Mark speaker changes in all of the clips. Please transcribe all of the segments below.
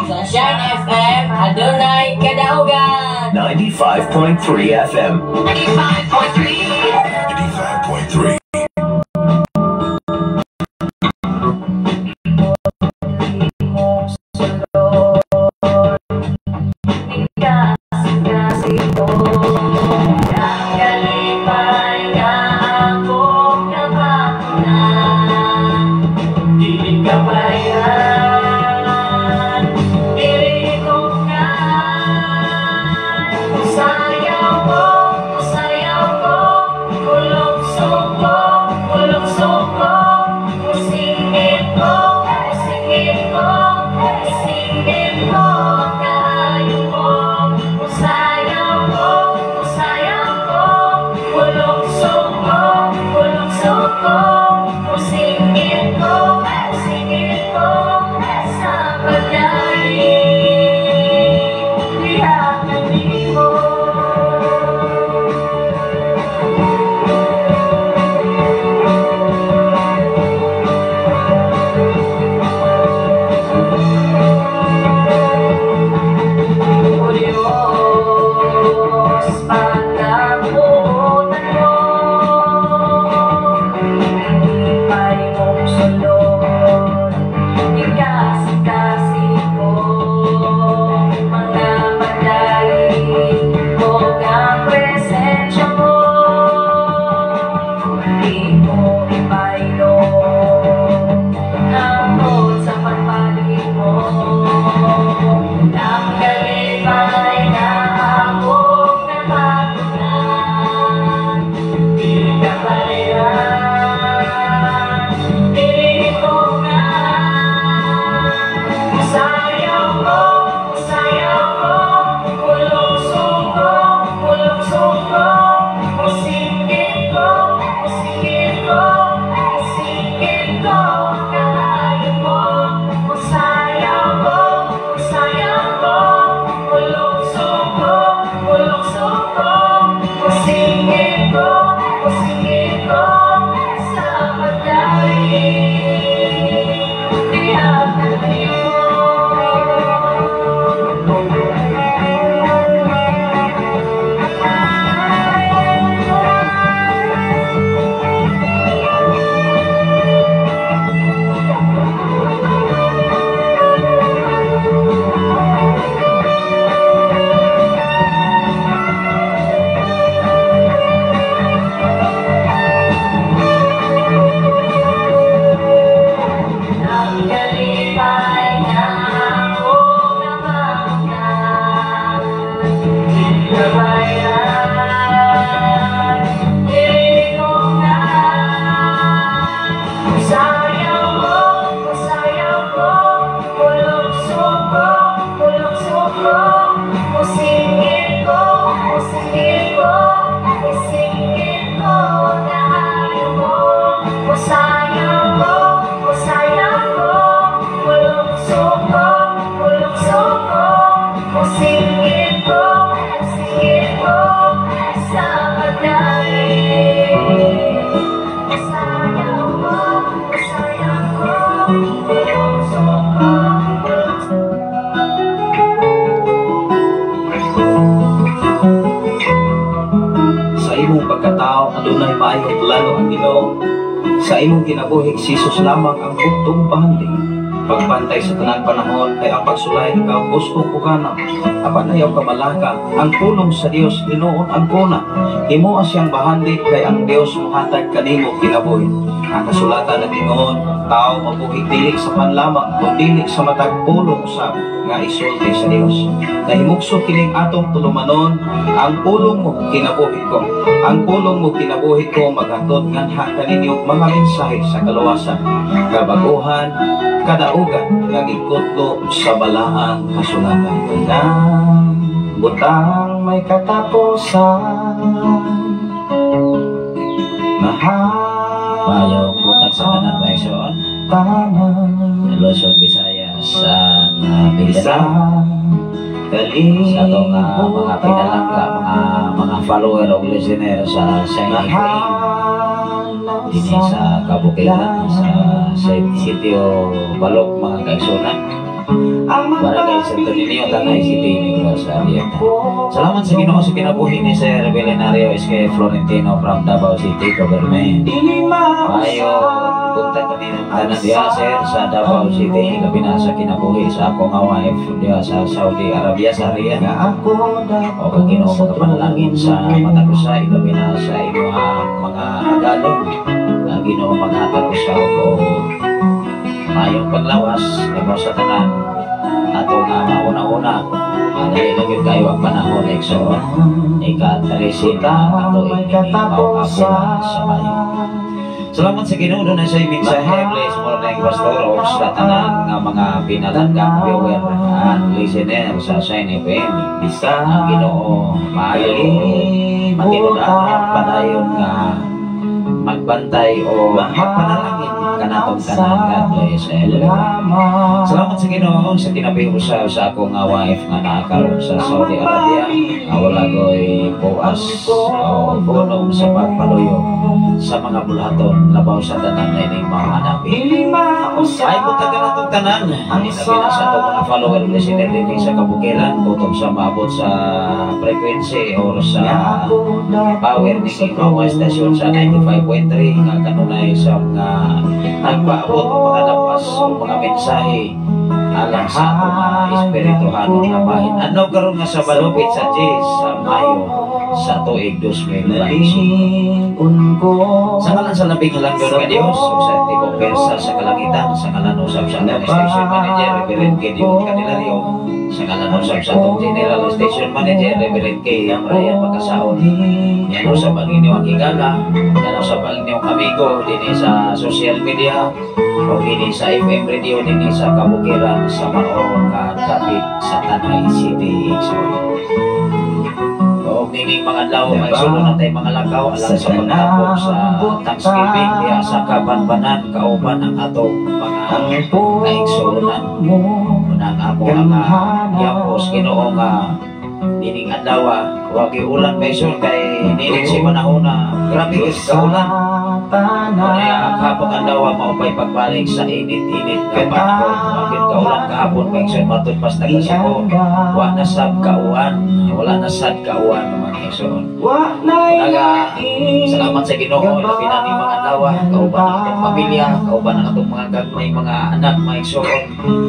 Speaker 1: Sunshine FM, adunay kadaugan.
Speaker 2: 95.3 FM.
Speaker 1: 95.3.
Speaker 2: 95.3.
Speaker 3: Adunay maayong plano ang Ginoo. Sa imong kinabuhi, si Jesus lamang ang bugtong pahandling. Pagpantay sa tanang panahon kay ang pagsulay ikaw gusto ko kana. Apan ayaw kamalaka, ang tulong sa Dios Ginoon ang kuna. Imo siyang bahandli kay ang Dios mohatag kanimo kinabuhi. Ang kasulatan ng Ginoon, tao mabuhi dili sa panlamang kundi sa matag pulong usab nga isulti sa Dios. Nahimukso kining atong tulumanon, ang pulong mo kinabuhi ko. Ang pulong mo kinabuhi ko maghatod nganha kaninyo mga mensahe sa kaluwasan, kabaguhan, kadaugan nga gikutlo sa balaang kasulatan. Kanang butang may katapusan,
Speaker 4: Payaw butang sa tanan Baison, Luzon, Visayas, sa Mindanao, sa itong mga pinalangga, mga follower o listener sa Shining Flame, dini sa Kabukilan, sa sa sitio Balok mga kaigsunan. Barangay Santo Niño, Tanay City, Negros Oriental. Salamat sa Ginoo sa kinabuhi ni Sir Belenario S.K. Florentino from Davao City Government. Mayo punta kami ng tanan diha Sir sa Davao City, labi na sa kinabuhi sa akong wife diha sa Saudi Arabia sa Riyadh. O kang Ginoo magkapanalangin sa mata ko sa labi na sa inyong mga agalog. Ang Ginoo maghatag ko sa ko mayong paglawas mo sa tanan ato nga mauna-una dahil lang yung kayo ang panahon ekso ika-teresita ato ikinimaw sa mayo. Salamat sa Ginoo na sa mensahe. Bless mo na yung pastor o sa tanan nga mga pinalanggang viewer and listener sa Shine FM. Ang Ginoo maayo makinulaan padayon nga magbantay o magpanalangin kanatong tanan. God bless everyone. Salamat sa Ginoo sa kinabihusaw sa akong wife nga nakakaroon sa Saudi Arabia. Wala ko'y puas o punong sa pagpaluyo sa mga bulaton labaw sa tanan na ining mga hanapin. Ay punta ka natong tanan. Labi na sa itong mga follower listener din sa kabukiran kung sa maabot sa frequency or sa power ni mga stasyon sa 95.3 nga kanunay sa mga nagpaabot o mga lapas o mga mensahe alang sa mga espirituhanong nga bahin. Ano karon nga sa balupit sa Jis sa Mayo sa tuig 2025. Sa ngalan sa labing halangdon nga Dios o sa tibok persa sa kalangitan, sa ngalan usab sa atong station manager Reverend Gideon Candelario, sa ngalan usab sa atong general station manager Reverend K. Ryan Pagkasaon, yan usab ang inyong higala, yan usab ang inyong amigo din sa social media o din sa FM radio din sa kabukiran sa maong kapit sa Tanay City. O nining mga adlaw may sulod na tayo mga lakaw alang sa pagtapos sa Thanksgiving diya sa Kabanbanan kauban ang atong mga kaigsunan. Unang amo ang yapos Ginoo nga nining adlaw wag ulan may sul kay nining si manahuna grabe kasi kaulan. Kaya kapag adlaw maupay pagbalik sa init-init nga panahon bakit kaulan kahapon may sul matud pas tagasiko wa na sab kauan wala na sad kauan mga igsoon. Naga salamat sa Ginoo labi na ni mga adlaw kauban ang atong pamilya kauban ang atong mga gagmay mga anak mga igsoon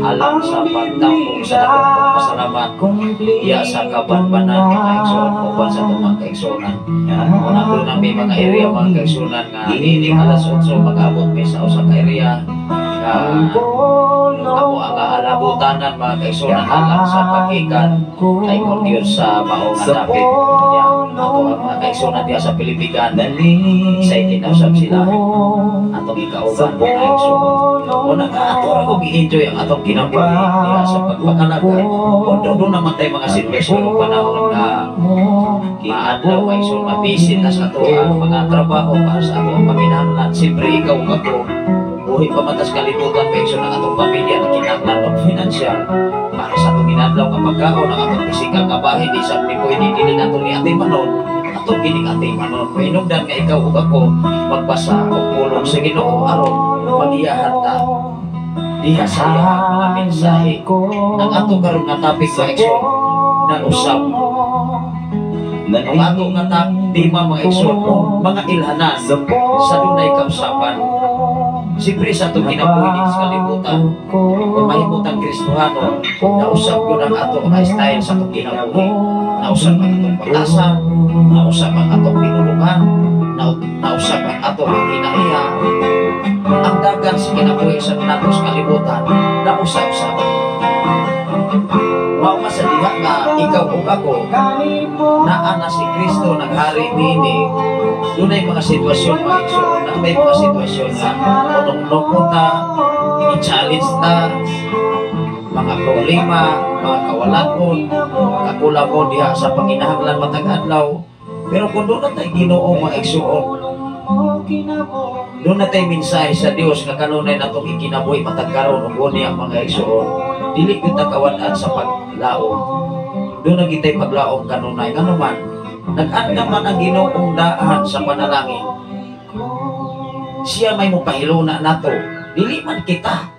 Speaker 4: alang sa pagtambong sa dakong pagpasalamat iya sa Kabanbanan mga igsoon kauban sa itong mga kaigsunan. Una ko na may mga area mga kaigsunan nga nining alas 8 mag-abot may sa usa ka area ako ang alabutanan mga kaigsunan alang sa pagikan ay mordiyor sa maong adapit ako ang mga kaigsunan diya sa Pilipigan excited na usab sila atong ikauban mga kaigsunan. Una nga ato rin kong i-enjoy ang atong kinabuhi diya sa pagpakalaga o doon naman tayo mga sitwasyon ng panahon na maadlaw kaigsunan mabisin na sa ato ang mga trabaho para sa atong paminahanan. Siyempre ikaw ako buhay pamatas kalibutan kaigsunan ng atong pamilya na kinahanglan ng financial para sa atong ginadlaw nga pagkaon ang atong pisikal nga bahin di sa pwede dili nato ni Ate Manon atong kining Ate Manon mainungdan nga ikaw ug ako magbasa og pulong sa Ginoo aron magiyahan ta diha sa mga mensahe ang atong karon nga topic kaigsunan na usab ang atong nga tema mga igsoon mga ilhanan sa dunay kausapan. Siyempre sa itong kinabuhi din sa kalibutan kung mahimutang Kristohano nausap yun ang atong style sa itong kinabuhi nausap ang atong pag-asa nausap ang atong pinulungan nausap ang atong kinaiya ang dagan sa kinabuhi sa nato sa kalibutan nausap sa mao sa diha nga ikaw ug ako naa na si Kristo naghari niini dunay mga sitwasyon mga igsoon na may mga sitwasyon nga unong-unong ta i-challenge ta mga problema mga kawalan kakulang mo diha sa panginahanglan matag adlaw pero kung doon na tayo Ginoo mga igsoon doon na tayo mensahe sa Dios nga kanunay natong ikinabuhi matag karon ug uni ang mga igsoon dili gyud ta kawan-an sa paglaom doon na kita'y paglaom kanunay nga naman nag-anda man ang Ginoong daan sa panalangin siya may mupahiluna nato Dili man kita.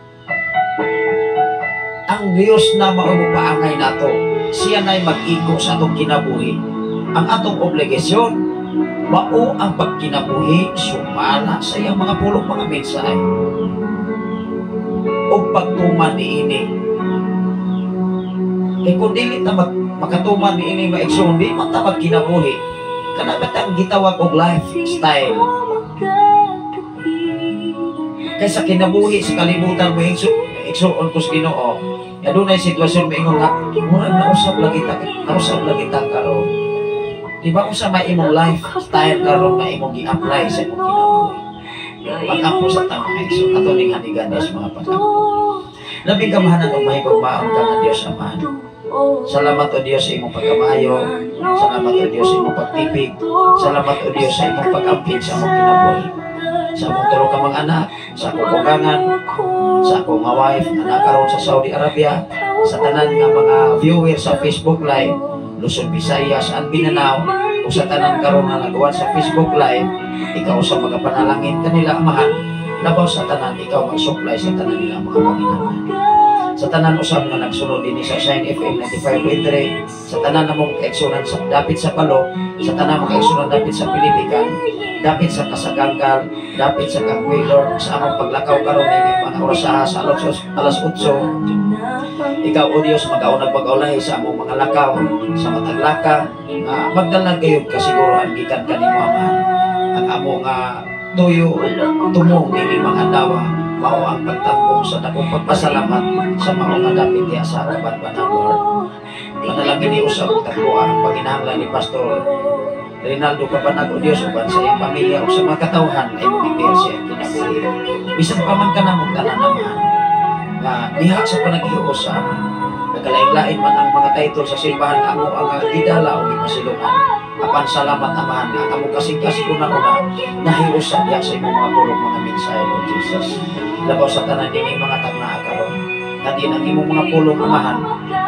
Speaker 4: Ang Dios na maupaangay nato, siya na'y mag-iko sa atong kinabuhi. Ang atong obligasyon, mao ang pagkinabuhi, sumala sa iyang mga pulong mga mensahe. O pagtuman ni ini. Kung dili ta makatuman ni ini maigsoon, di man ta magkinabuhi. Kanagat ang gitawag og lifestyle. Kaysa kinabuhi sa kalibutan mo igsoon ko sa Ginoo. Adunay sitwasyon maingon nga murag nausab lagi ta karon. Di ba kung sa may imong lifestyle karon na imong gi-apply sa imong kinabuhi. Pag-ampo sa tama igsoon ato ning haniganes mga pag-ampo. Labing kamahanan og mahigog maong ka nga Dios Amahan. Salamat o Diyos sa imong pagkamayo. Salamat o Diyos sa imong pagtipig. Salamat o Diyos sa imong pag-amping sa imong kinabuhi. Sa akong tulong ka mga anak, sa akong bugangan, sa akong mga wife, anak karon sa Saudi Arabia, sa tanan nga mga viewers sa Facebook Live, Luzon, Visayas, and Mindanao, o sa tanan karon nga nagawa sa Facebook Live, ikaw sa mga panalangin kanila Amahan, labaw sa tanan ikaw mag-supply sa tanan nila mga Panginoon. Sa tanan usab nga nagsunod din sa Shine FM 95.3, sa tanan namong kaigsunan sa dapit sa Palo, sa tanan mga kaigsunan dapit sa Pilipican, dapit sa Kasagangkal, dapit sa Kagwilor, sa among paglakaw karon ni mga oras sa alas 8. Ikaw o Dios magaunag pag-aulahi sa among mga lakaw, sa matag laka, magdalan kayo kasiguruhan gikan kanimo Amahan. Ang among tuyo tumong ini mga dawa mao ang pagtambong sa dakong pagpasalamat sa mga dapit diha sa kabanbanang Lord. Manalangin ni usab tagpuan ang paginahanglan ni Pastor Rinaldo Cabanag o Dios uban sa iyang pamilya o sa mga katawhan ay prepare siya kinabuhi. Bisan pa man ka na mong tanan naman nga diha sa panaghiuos sa amin. Nagkalain-lain man ang mga title sa simbahan na amo ang gidala o gipasilungan. Apan salamat Amahan nga amo kasing-kasing una-una nahiuos sa diha sa imong mga pulong mga mensahe Lord Jesus. Labaw sa tanan din mga tagnaa karon. Kadi ang imong mga pulong Amahan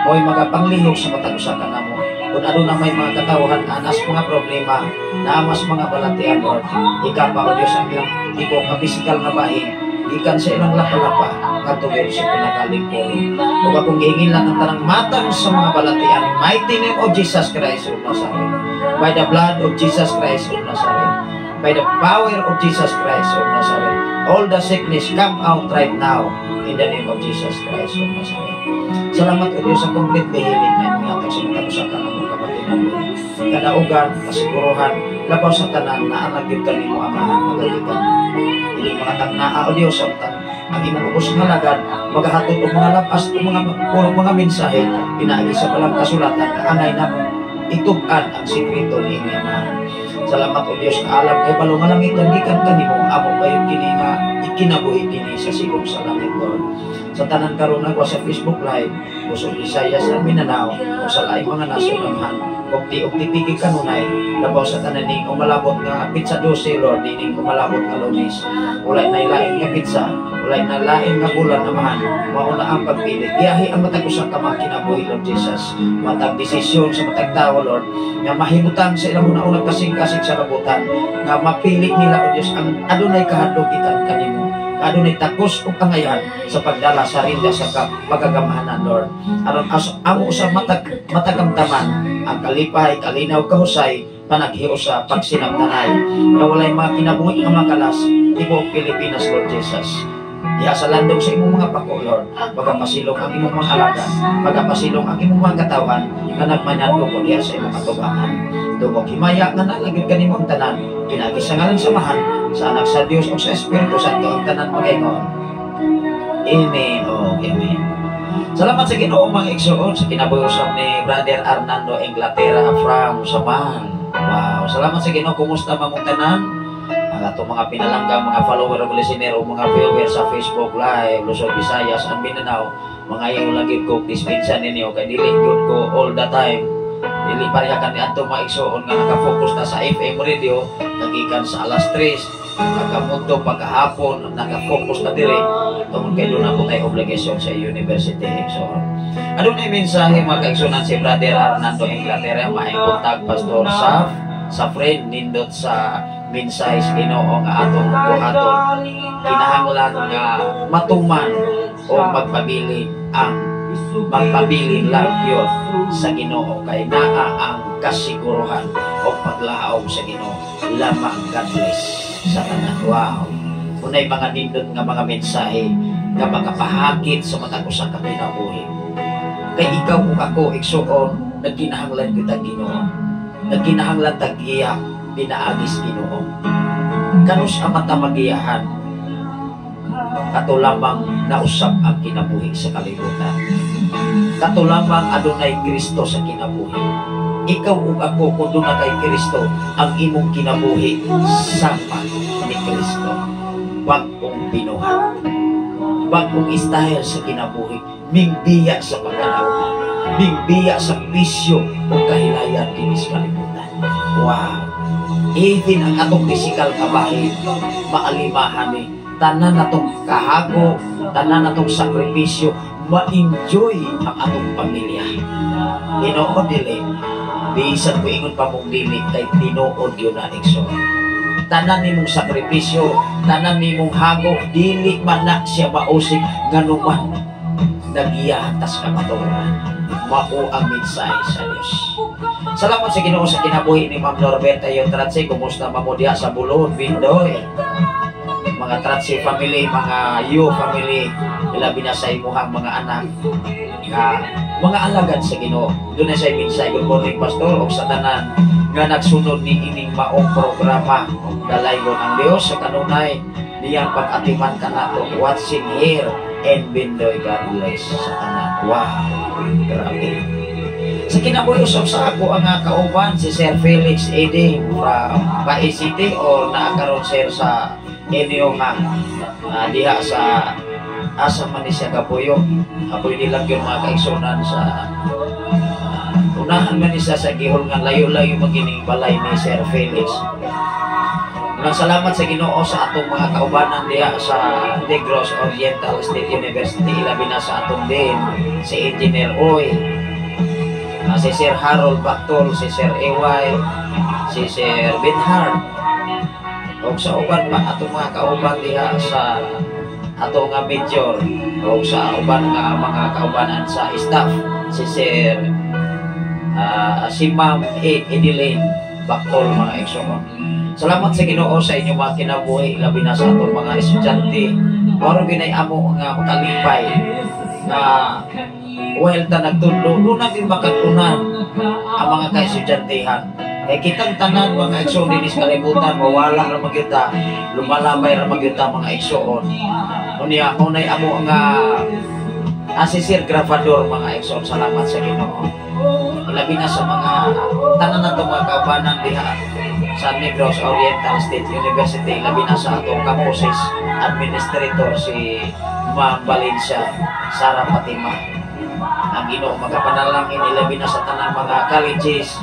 Speaker 4: mo'y magapanglihok sa matag usa ka namo. Kung ano na may mga katawhan anas mga problema na amas mga balatian Lord, ikapa o Diyos ang iyong tipo ka physical na bahin, ikan sa ilang lapa-lapa katugod sa pinakaling pulong. Kung akong gihingin lang ang tanang matang sa mga balatian, mighty name of Jesus Christ of Nazareth, by the blood of Jesus Christ of Nazareth, by the power of Jesus Christ of Nazareth, all the sickness come out right now in the name of Jesus Christ of Nazareth. Salamat o Diyos sa complete healing na inyatag sa mga kasakan ng mga kapatid namin. Kadaugan, kasiguruhan, labaw sa tanan na anagin ka nimo Amahan magalitan. Hindi mga tagnaa o Diyos ang imong ubos ng halagad, maghahatod o mga lapas o mga mensahe, pinaagi sa palang kasulatan na angay na itugan ang sikreto ni inyong Amahan. Salamat o Diyos na alam kay balong langit ang gikan kanimo amo bayon kini nga ikinabuhi kini sa sigong sa langit Lord. Sa tanan karon nagwa sa Facebook Live, Luzon, Visayas, at Mindanao, o sa laing mga nasyon Amahan, ukti pigi kanunay, labaw sa tanan ning umalabot nga pizza 12 Lord, dining umalabot nga Lunes. Ulay na ilain nga pizza, ulay na lain nga bulan Amahan, mauna ang pagpili. Iyahi ang matag usa ka mga kinabuhi Lord Jesus. Matag desisyon sa matag tawo Lord, nga mahimutang sa ilang una-unang kasing-kasing sa kabutan, nga mapili nila o Diyos ang adunay kahadlok gikan kanimo. Adunay takos o kangayan sa pagdala sa rinda sa pagagamahanan Lord. Aron amo sa matagamtaman ang kalipay, kalinaw, kahusay, panaghiyo sa pagsinamtanay na walay mga kinabuhi nga makalas tibuok Pilipinas Lord Jesus. Diha sa landong sa imong mga pako Lord, magapasilong ang imong mga alaga, magapasilong ang imong mga katawan nga nagmanadto ko diha sa imong katubangan. Dugog himaya nga nalagid kanimo ang tanan, pinagi sa ngalan samahan sa anak sa Dios o sa Espiritu Santo ang tanan magayon. Amen o amen. Salamat sa Ginoo mga igsoon sa kinabuhi ni Brother Arnando Inglaterra from Saman. Wow, salamat sa Ginoo. Kumusta mamong tanan? Ang atong mga pinalanggang mga follower of listener o mga viewers sa Facebook Live, Luzon, Visayas, and Mindanao, mga iyong lagi ko dispensa ninyo kay dili gyud ko all the time. Dili parehakan ni ato mga igsoon nga naka-focus na sa FM radio, nagikan sa alas 3 pagkamundo, pagkahapon, naka-focus na diri tungkol kay doon ako tayo obligation sa university. So, ano na yung mensahe mga kaigsunan si Brother Arnando Inglaterra, maayong kontag Pastor sa friend nindot sa mensahe sa Ginoo nga atong buhaton. Kinahanglan nga matuman o magpabilin lang yun sa Ginoo kay naa ang kasiguruhan o paglaom sa Ginoo lamang. God bless sa tanan. Wow, unay mga nindot nga mga mensahe nga makapahakit sa matag usa ka kinabuhi. Kay ikaw ug ako igsuon nagkinahanglan kita Ginoo, nagkinahanglan tagiya pinaagis Ginoo. Kanus ang mata magiyahan katulamang nausap ang kinabuhi sa kalibutan. Katulamang adunay Kristo sa kinabuhi. Ikaw ug ako kung doon na kay Kristo, ang imong kinabuhi sama ni Kristo. Bagong binuhat, bagong style sa kinabuhi, mingbiya sa pagkalawa, mingbiya sa bisyo o kahilayan kini sa kalibutan. Wow! Even ang atong physical kabahin, maalimahan ni tanan natong kahago, tanan natong sakripisyo, ma-enjoy ang atong pamilya. Tinuod dili, bisan ko ingon pa mong dili kay tinuod yun na ikso. Tanan nimong sakripisyo, tanan nimong hago, dili man na siya mausik nganuman nagiyahan tas kamaturan. Mao ang mensahe sa Dios. Salamat sa Ginoo sa kinabuhi ni Ma'am Norberta yung Tratse. Kumusta mamudya sa Bulod, Bindoy? Mga Tratse family, mga Yu family, ilabi na sa imuhang mga anak, mga alagad sa Ginoo. Doon na sa mensahe. Good morning, Pastor, o sa tanan nga nagsunod ni ining maong programa. Dalaygon ang Dios sa kanunay niyang pag-atiman ka nato. Watching here and Bindoy, God bless sa tanan. Wow, grabe. Sa kinabuhi usap sa ako ang kauban si Sir Felix Ede from Pai City o naakaroon sir sa inyo nga diha sa asa man ni siya kapuyo. Apoy nilang yung mga kaigsunan sa unahan man ni siya sa gihol nga layo-layo magining balay ni Sir Felix. Salamat sa Ginoo sa atong mga kaubanan diha sa Negros Oriental State University, ilabi na sa atong din si Engineer Oy, si Sir Harold Bactol, si Sir Eway, si Sir Benhard, o sa uban pa atong mga kauban diha sa atong nga major, o sa uban nga mga kaubanan sa staff, si Sir si Ma'am Edeline Bactol, mga eksoon. Salamat sa Ginoo sa inyong mga kinabuhi, labi na sa atong mga estudyante. Maro ginay amo nga makalipay na while ta nagtudlo, doon natin makatunan ang mga kaestudantehan. Kaya kitang tanan mga eksoon din sa kalibutan, mawala na magyuta, lumalabay na magyuta mga eksoon. Unya, munay amo nga asisir grabador mga eksoon. Salamat sa Ginoo. Labi na sa mga tanan na itong mga kaubanan diha sa Negros Oriental State University, labi na sa atong campuses administrator si Ma'am Valencia Sara Fatima. Ang Ginoo magapanalangin ilabi na sa tanang mga colleges,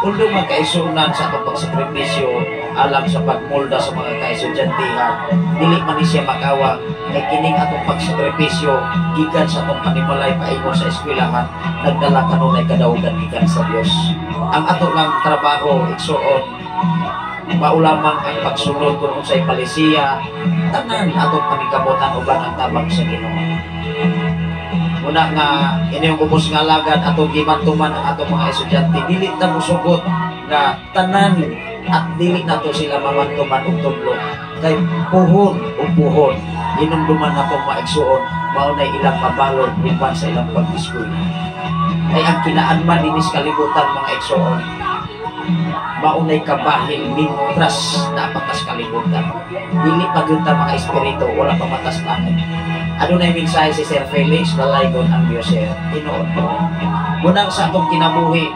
Speaker 4: ulo magkaisunan sa atong pagsakripisyo alam sa pagmolda sa mga kaestudantihan. Dili man ni siya makawa kay kining atong pagsakripisyo gikan sa atong panimalay paingon sa eskwelahan, nagdala kanunay kadaugan gikan sa Dios. Ang ato lang trabaho igsuon maulamang ang pagsunod kung unsay palisiya, tanan atong panikabutan uban ang tabang sa Ginoo. Muna nga inyong ubos nga lagad atong gimantuman ang atong mga estudyante, dili ta mosugot nga tanan at dili nato sila mamantuman og tudlo kay puhon o puhon inumduman atong maigsuon mao na ilang mabalon uban sa ilang pag-eskwela. Kay ang kinaanman dinis kalibutan mga igsuon maunay kabahin mintras napatas kalibutan. Dili pa gyud ta mga espiritu, wala pa matas langit. Ano na yung mensahe si Sir Felix, dalaygon ang Diyos sir. Tinuod ko. Munang sa atong kinabuhi,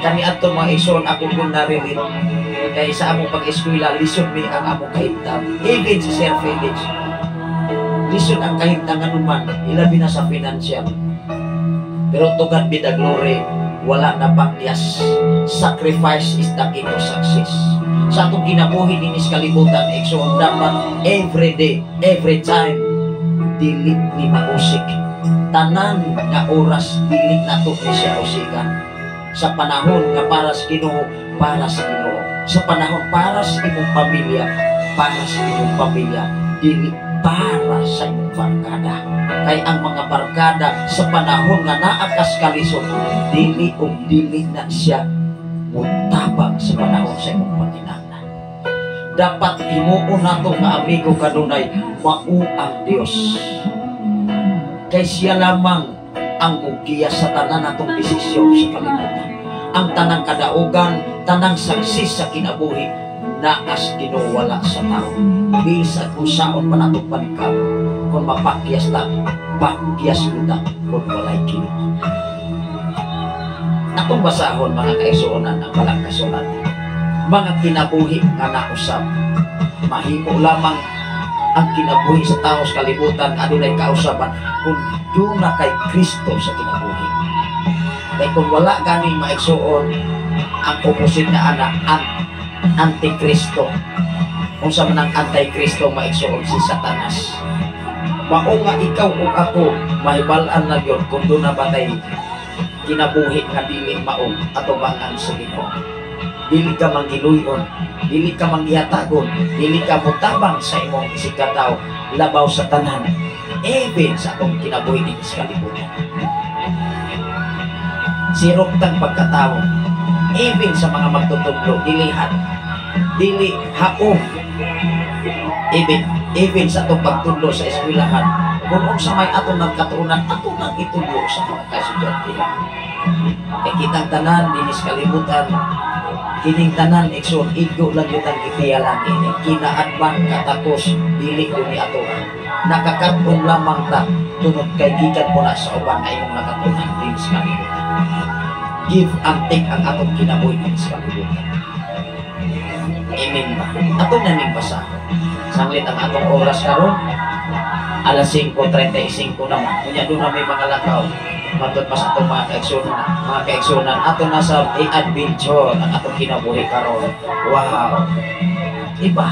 Speaker 4: kani atong mga igsoon ako kung narinig. Kaya sa among pag-eskwela, lisod mi ang among kahintang. Even si Sir Felix, lisod ang kahintangan naman, ilabi na sa financial. Pero to God be the glory, wala na pakyas. Sacrifice is the key to success. Sa atong kinabuhi dinis kalibutan, igsoon dapat every day, every time, dili ni mausik. Tanan nga oras, dili na to ni siya usikan. Sa panahon nga para sa Ginoo, para sa Ginoo.
Speaker 5: sa panahon para sa imong pamilya, dili para sa imong barkada. Kay ang mga barkada sa panahon nga naa ka sa kalisod, dili na siya mutabang sa panahon sa imong pagkinahanglan. Dapat himuon nato nga amigo kanunay mao ang Dios. Kay siya lamang ang mugiya sa tanan natong desisyon sa kalibutan. Ang tanang kadaugan, tanang saksis sa kinabuhi, naas ginuwala sa tao. Bisan kung saon pa natong panikap, kung mapakyas ta, pakyas kita kung walay kini. Atong basahon mga kaigsuonan ang walang kasulat. Mga kinabuhi nga nausap, mahimo lamang ang kinabuhi sa tao sa kalibutan adunay kausapan kung doon na kay Kristo sa kinabuhi. Kaya kung wala ganing maigsuon, ang opposite na anak antikristo. Kung sa manang antikristo maigsuon si Satanas. Mao nga ikaw o ako mahibalaan na yun kung doon na batay kinabuhi nga dili maong atubangan sa Ginoo. Dili ka manggiluyon, dili ka manghihatagon, dili ka mutabang sa imong isikataw labaw sa tanan. Even sa atong kinabuhi din sa kalibutan. Siroktang pagkatao, even sa mga magtutuglo, dili haong, even sa atong pagtudlo sa eskwelahan, kung sa may atong nagkatuunan, atong nang itudlo sa mga kasudyante. E kitang tanan, dinis kalibutan, kining tanan, ikson, igo lang yun ang itiyalan ini, kinaadman katakos, dili duni ato. Nakakatong lamang ta, tunod kay gikan mo na sa uban ay mong nakatunan dinis kalibutan. Give and take ang atong kinabuhi dinis kalibutan. Amen ba? Atong naning basa. Sanglit ang atong oras karon. Alas 5:35 naman. Kunya doon na may mga lakaw. Matod pa sa atong mga kaigsunan. Ato na sa adventure ang atong kinabuhi karon. Wow! Iba.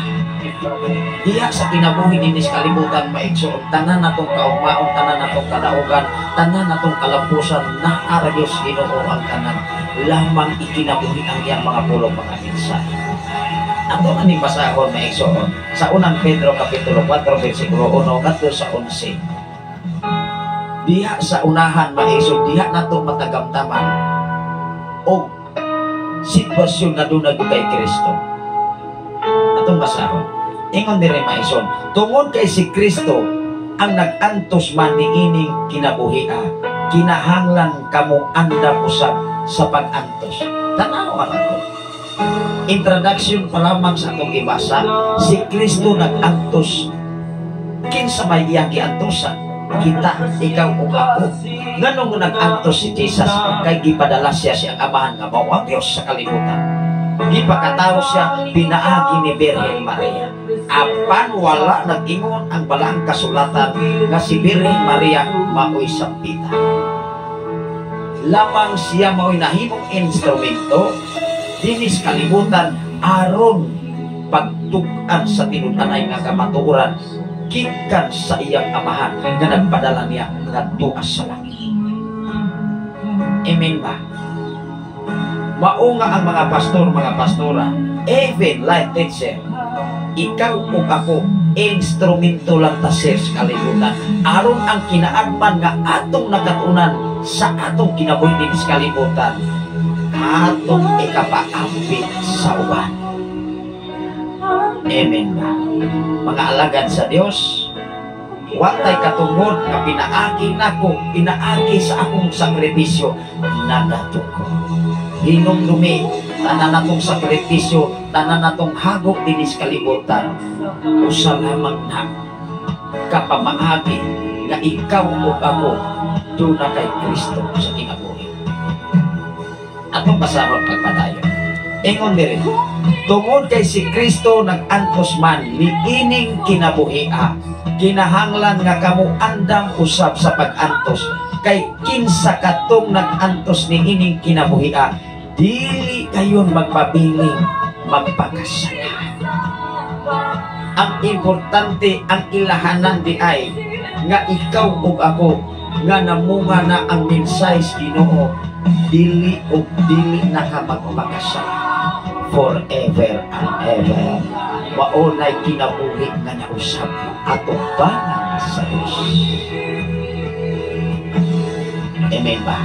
Speaker 5: Diya sa kinabuhi dinis kalibutan maigsuon. Tanan natong kaugmaon, tanan natong kadaugan, tanan natong kalampusan na ara Dios Ginoo ang tanan. Lamang ikinabuhi ang iyang mga pulong mga minsan. Ato aning basahon maigsuon sa unang Pedro kapitulo 4 bersikulo 1 ngadto sa 11. Diha sa unahan maisog, diha nato matagamtaman og sitwasyon na dunay kay Kristo. Atong basahon. Ingon dire maison, tungod kay si Kristo ang nag-antos man niining kinabuhia, kinahanglan kamo andam usab sa pag-antos. Tanaw ako. Introduction pa lamang sa atong ibasa, si Kristo nag-antos. Kinsa may iyang giantosan? Kita, ikaw o ako. Nganong nag-antos si Jesus kay gipadala siya siyang amahan nga mao ang Dios sa kalibutan. Gipakatawo siya pinaagi ni Birhen Maria. Apan wala nag-ingon ang balang kasulatan nga si Birhen Maria mao'y sampita. Lamang siya mao'y nahimong instrumento dinis kalibutan aron pagtug-an sa tinutanay nga kamatuoran gikan sa iyang amahan nga nagpadala niya ngadto sa langit. Amen ba? Mao nga ang mga pastor, mga pastora, even life teacher, ikaw o ako, instrumento lang ta sa kalibutan. Aron ang kinaagman nga atong nakatunan sa atong kinabuhi din sa kalibutan, atong ikapaambit sa uban. Amen ba? Mga alagad sa Dios, watay katungod nga pinaagi nako, pinaagi sa akong sakripisyo, nadato ko. Hinumdumi, tanan natong sakripisyo, tanan natong hagok dinis kalibutan. Usa lamang na kapamaagi nga ikaw o ako doon na kay Kristo sa kinabuhi. Atong pasahon pagpadayon. Ingon diri, tungod kay si Kristo nag-antos man niining kinabuhia, kinahanglan nga kamo andam usab sa pag-antos kay kinsa katong nag-antos niining kinabuhia, dili kayon magpabiling magpakasala. Ang importante ang ilahanan di ay nga ikaw ug ako nga namunga na ang mensahe sa Ginoo, dili ug dili na ka magpakasala. forever and ever. Maunay kinabuhi nga nausap ato banang sa Diyos. Amen ba?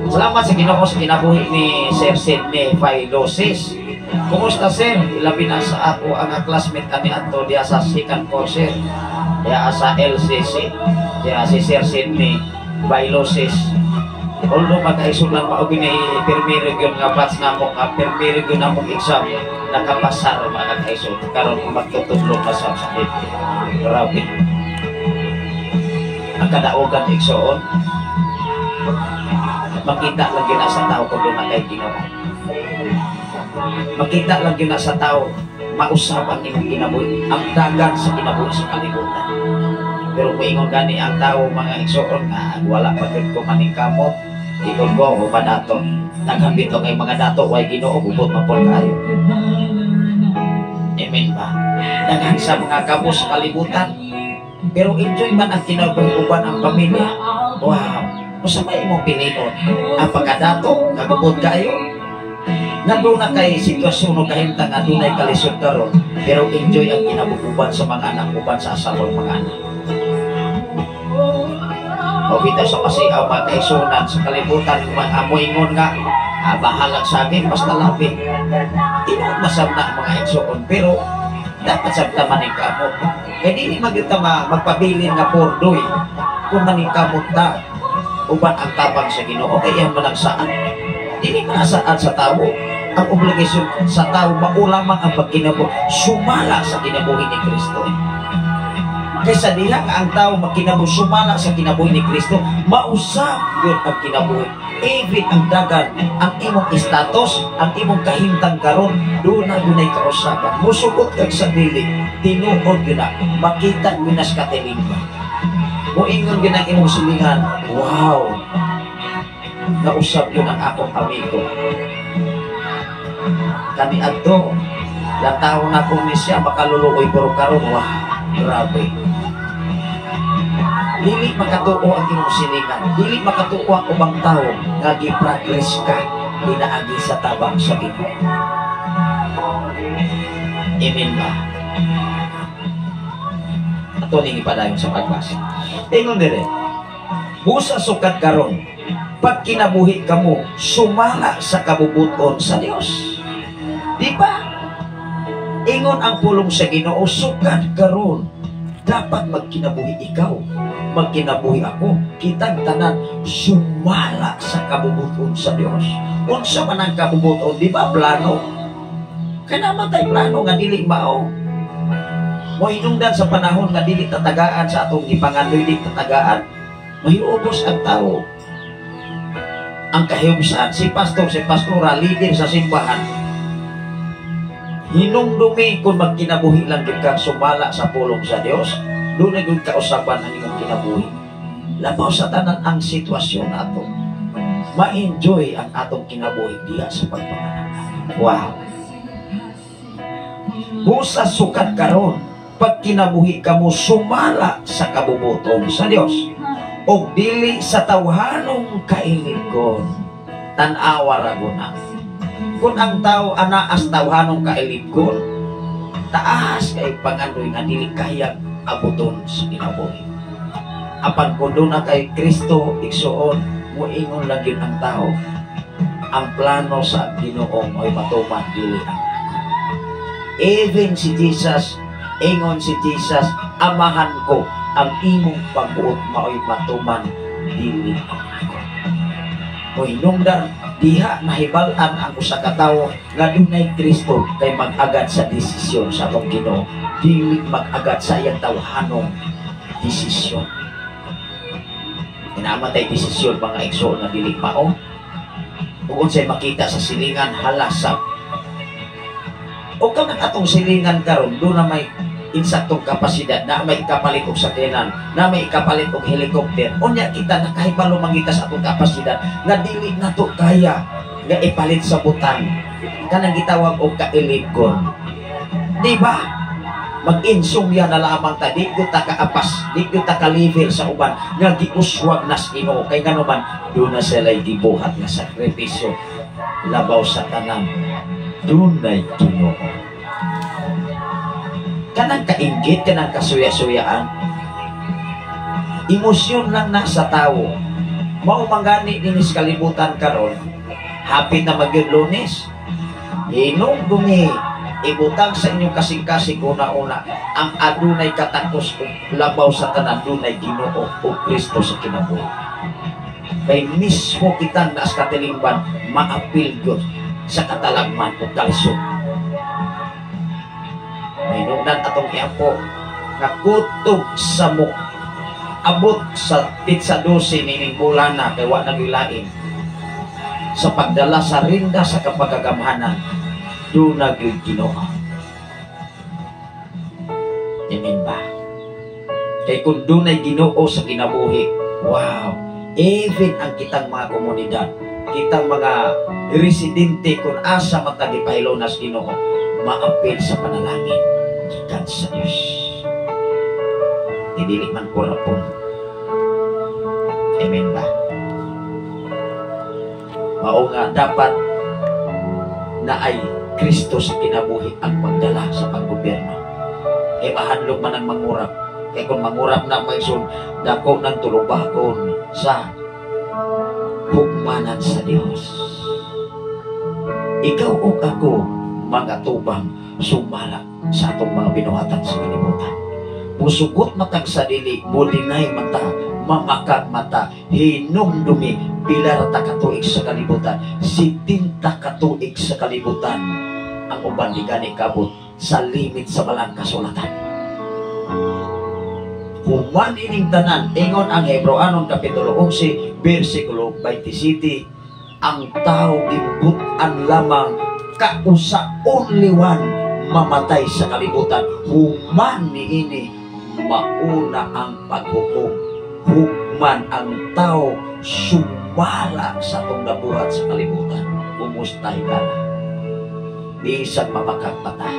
Speaker 5: Salamat sa Ginoo sa kinabuhi ni Sir Sidney Phailosis. Kumusta sir? Ilabi na sa ako ang classmate kami ato diya sa second course sir. Diya sa LCC. Diya si Sir Sidney Phailosis. Although magkaisog lang pa o pinay-permiro yun nga batch na mo, permiro yun na mong exam, nakapasar mga nagkaisog. Karoon kung magtutudlo pa sa sakit. Grabe. Ang kadaogan iksoon, makita lang yun na sa tao kung doon na kayo ginawa. Makita lang yun na sa tao, mausap ang inyong kinabuhi, ang dagat sa kinabuhi sa kalibutan. Pero kung ingon gani ang tao, mga iksoon nga, wala pa rin kumaning kamot, ikon ko, umadato. Naghambit o kay mga dato, way Ginoo, bubot mapol kayo. Amen ba? Naghan sa mga kamo sa kalibutan, pero enjoy man ang kinabuhi ang pamilya. Wow! Masama imong pilinon. Ang pagkadato, nagubod kayo. Nandun na kay sitwasyon o kahintang nga dunay kalisod karon, pero enjoy ang kinabukuban sa mga anak, uban sa asawang mga anak. O bitaw sa kasi ang mga kaisunan sa kalibutan, mga amoingon nga, bahalag sa akin, basta lapit. Inoon masam na mga iksoon, pero dapat sabta maning kamot. Kaya di magita magpabilin nga pordoy kung maning kamot ta, uban ang tapang sa Ginoo, kaya man ang saan. Dili manasaan sa tao. Ang obligasyon sa tao, maulamang ang pagkinabuhi, sumala sa kinabuhi ni Kristo. Kaysa diha ang tao magkinabuhi, sumala sa kinabuhi ni Kristo, mausap yun ang kinabuhi. Even ang dagan, ang imong status, ang imong kahintang karon, doon na dunay kausapan. Musukot kag sa dili, tinuod yun na, makita yun na sa katiling ka. Muingon yun ang imong silingan, wow! Nausap yun ang akong amigo. Kani adto, lataw na kung siya makaluluoy pero karon, wow, grabe. Dili makatuo ang imong silingan, dili makatuo ang ubang tao nga gi-progress ka dinaagi sa tabang sa Ginoo. Amen ba? Ato ning ipadayon sa pagbasa. Ingon dire, busa sukat karon, pag kinabuhi ka mo, sumala sa kabubuton sa Dios. Di ba? Ingon ang pulong sa Ginoo, sukat karon, dapat magkinabuhi ikaw, magkinabuhi ako, kitang tanan, sumala sa kabubuton sa Dios. Unsa man ang kabubuton, di ba plano? Kaya naman tayo plano nga dili mao. Mohinungdan sa panahon nga dili tatagaan sa atong ipangandoy di tatagaan. Mahiubos ang tao. Ang kahiyumsan, si pastor, si pastora, leader sa simbahan, hinungdumi kung magkinabuhi lang din kang sumala sa pulong sa Dios, doon na yung kausapan ang iyong kinabuhi. Labaw sa tanan ang sitwasyon nato. Ma-enjoy ang atong kinabuhi diya sa pagpapanangay. Wow! Busa sukat karon, pag kinabuhi ka mo, sumala sa kabubuton sa Dios. O dili sa tawhanong kailigon, tanawa raguna. Kung ang tao anaas tawhanong kailigon, taas kay pangandoy nga dili kayang abuton sa kinabuhi. Apan kung doon na kay Kristo igsuon, muingon lang yun ang tao, ang plano sa Ginoo ay matuman dili ang even si Jesus, ingon si Jesus, amahan ko ang imong pagbuot mao'y matuman dili ako. Mohinungdan, diha nahibalan ang usa ka tawo nga dunay Kristo kay mag-agad sa desisyon sa atong Ginoo, dili mag-agad sa iyang tawhanong desisyon. Inamatay desisyon mga igsoon nga dili mao. Ug unsay makita sa silingan halasap. O kanang atong silingan karon do na may insaktong kapasidad, na may ikapalit og sakyanan, na may ikapalit og helicopter. Unya kita nakahibalo mangita sa atong kapasidad nga dili nato kaya nga ipalit sa butang. Kanang gitawag og kailigon. Di ba? Mag-insumya na lamang ta, di ko ta kaapas, di ko ta ka-level sa uban nga giuswag nas Ginoo kay ngano man do na sila gibuhat nga sakripisyo labaw sa tanan dunay Ginoo. Kanang kainggit, kanang kasuya-suyaan, emosyon lang na sa tao. Mao mangani din sa kalibutan karon, hapit na magyud Lunes. Hinong dumi ibutang sa inyong kasing-kasing una-una ang adunay katakos o labaw sa tanan dunay Ginoo o Kristo sa kinabuhi. Kay mismo kitang naas katilingban maapil gyud sa katalagman o kalsod. Minungdan atong iampo nga kutob sa muk abot sa pitsa 12 nining bulan na kay wa nagilain sa pagdala sa rinda sa kapagagamhanan dunay Ginoo. Amen ba? Kay kung dunay Ginoo sa kinabuhi, wow, even ang kitang mga komunidad, kitang mga residente kung asa matagipahilo nas Ginoo, maapil sa panalangin gikan sa Dios. Dili man korapon. Amen ba? Mao nga dapat na ay Kristo sa kinabuhi ang magdala sa paggobyerno. Kay mahadlok man ang mangurap. Kay kung mangurap na may sun, dako ng tulubakon sa hugmanan sa Dios. Ikaw o ako mga tubang sumala sa atong mga binuhatan sa kalibutan. Musugot matag sa dili, bulinay mata, mamakag mata, hinumdumi, pilar ta katuig sa kalibutan, sitinta katuig sa kalibutan, ang uban di gani kabot sa limit sa balang kasulatan. Human ining tanan, ingon ang Hebreanon Kapitulo 11, versikulo 27, ang tao gimbutan lamang kausa only one mamatay sa kalibutan. Human niini mauna ang paghukom. Human ang tao sumala sa itong nabuhat sa kalibutan. Kumustay ka na. Bisan mamakag mata.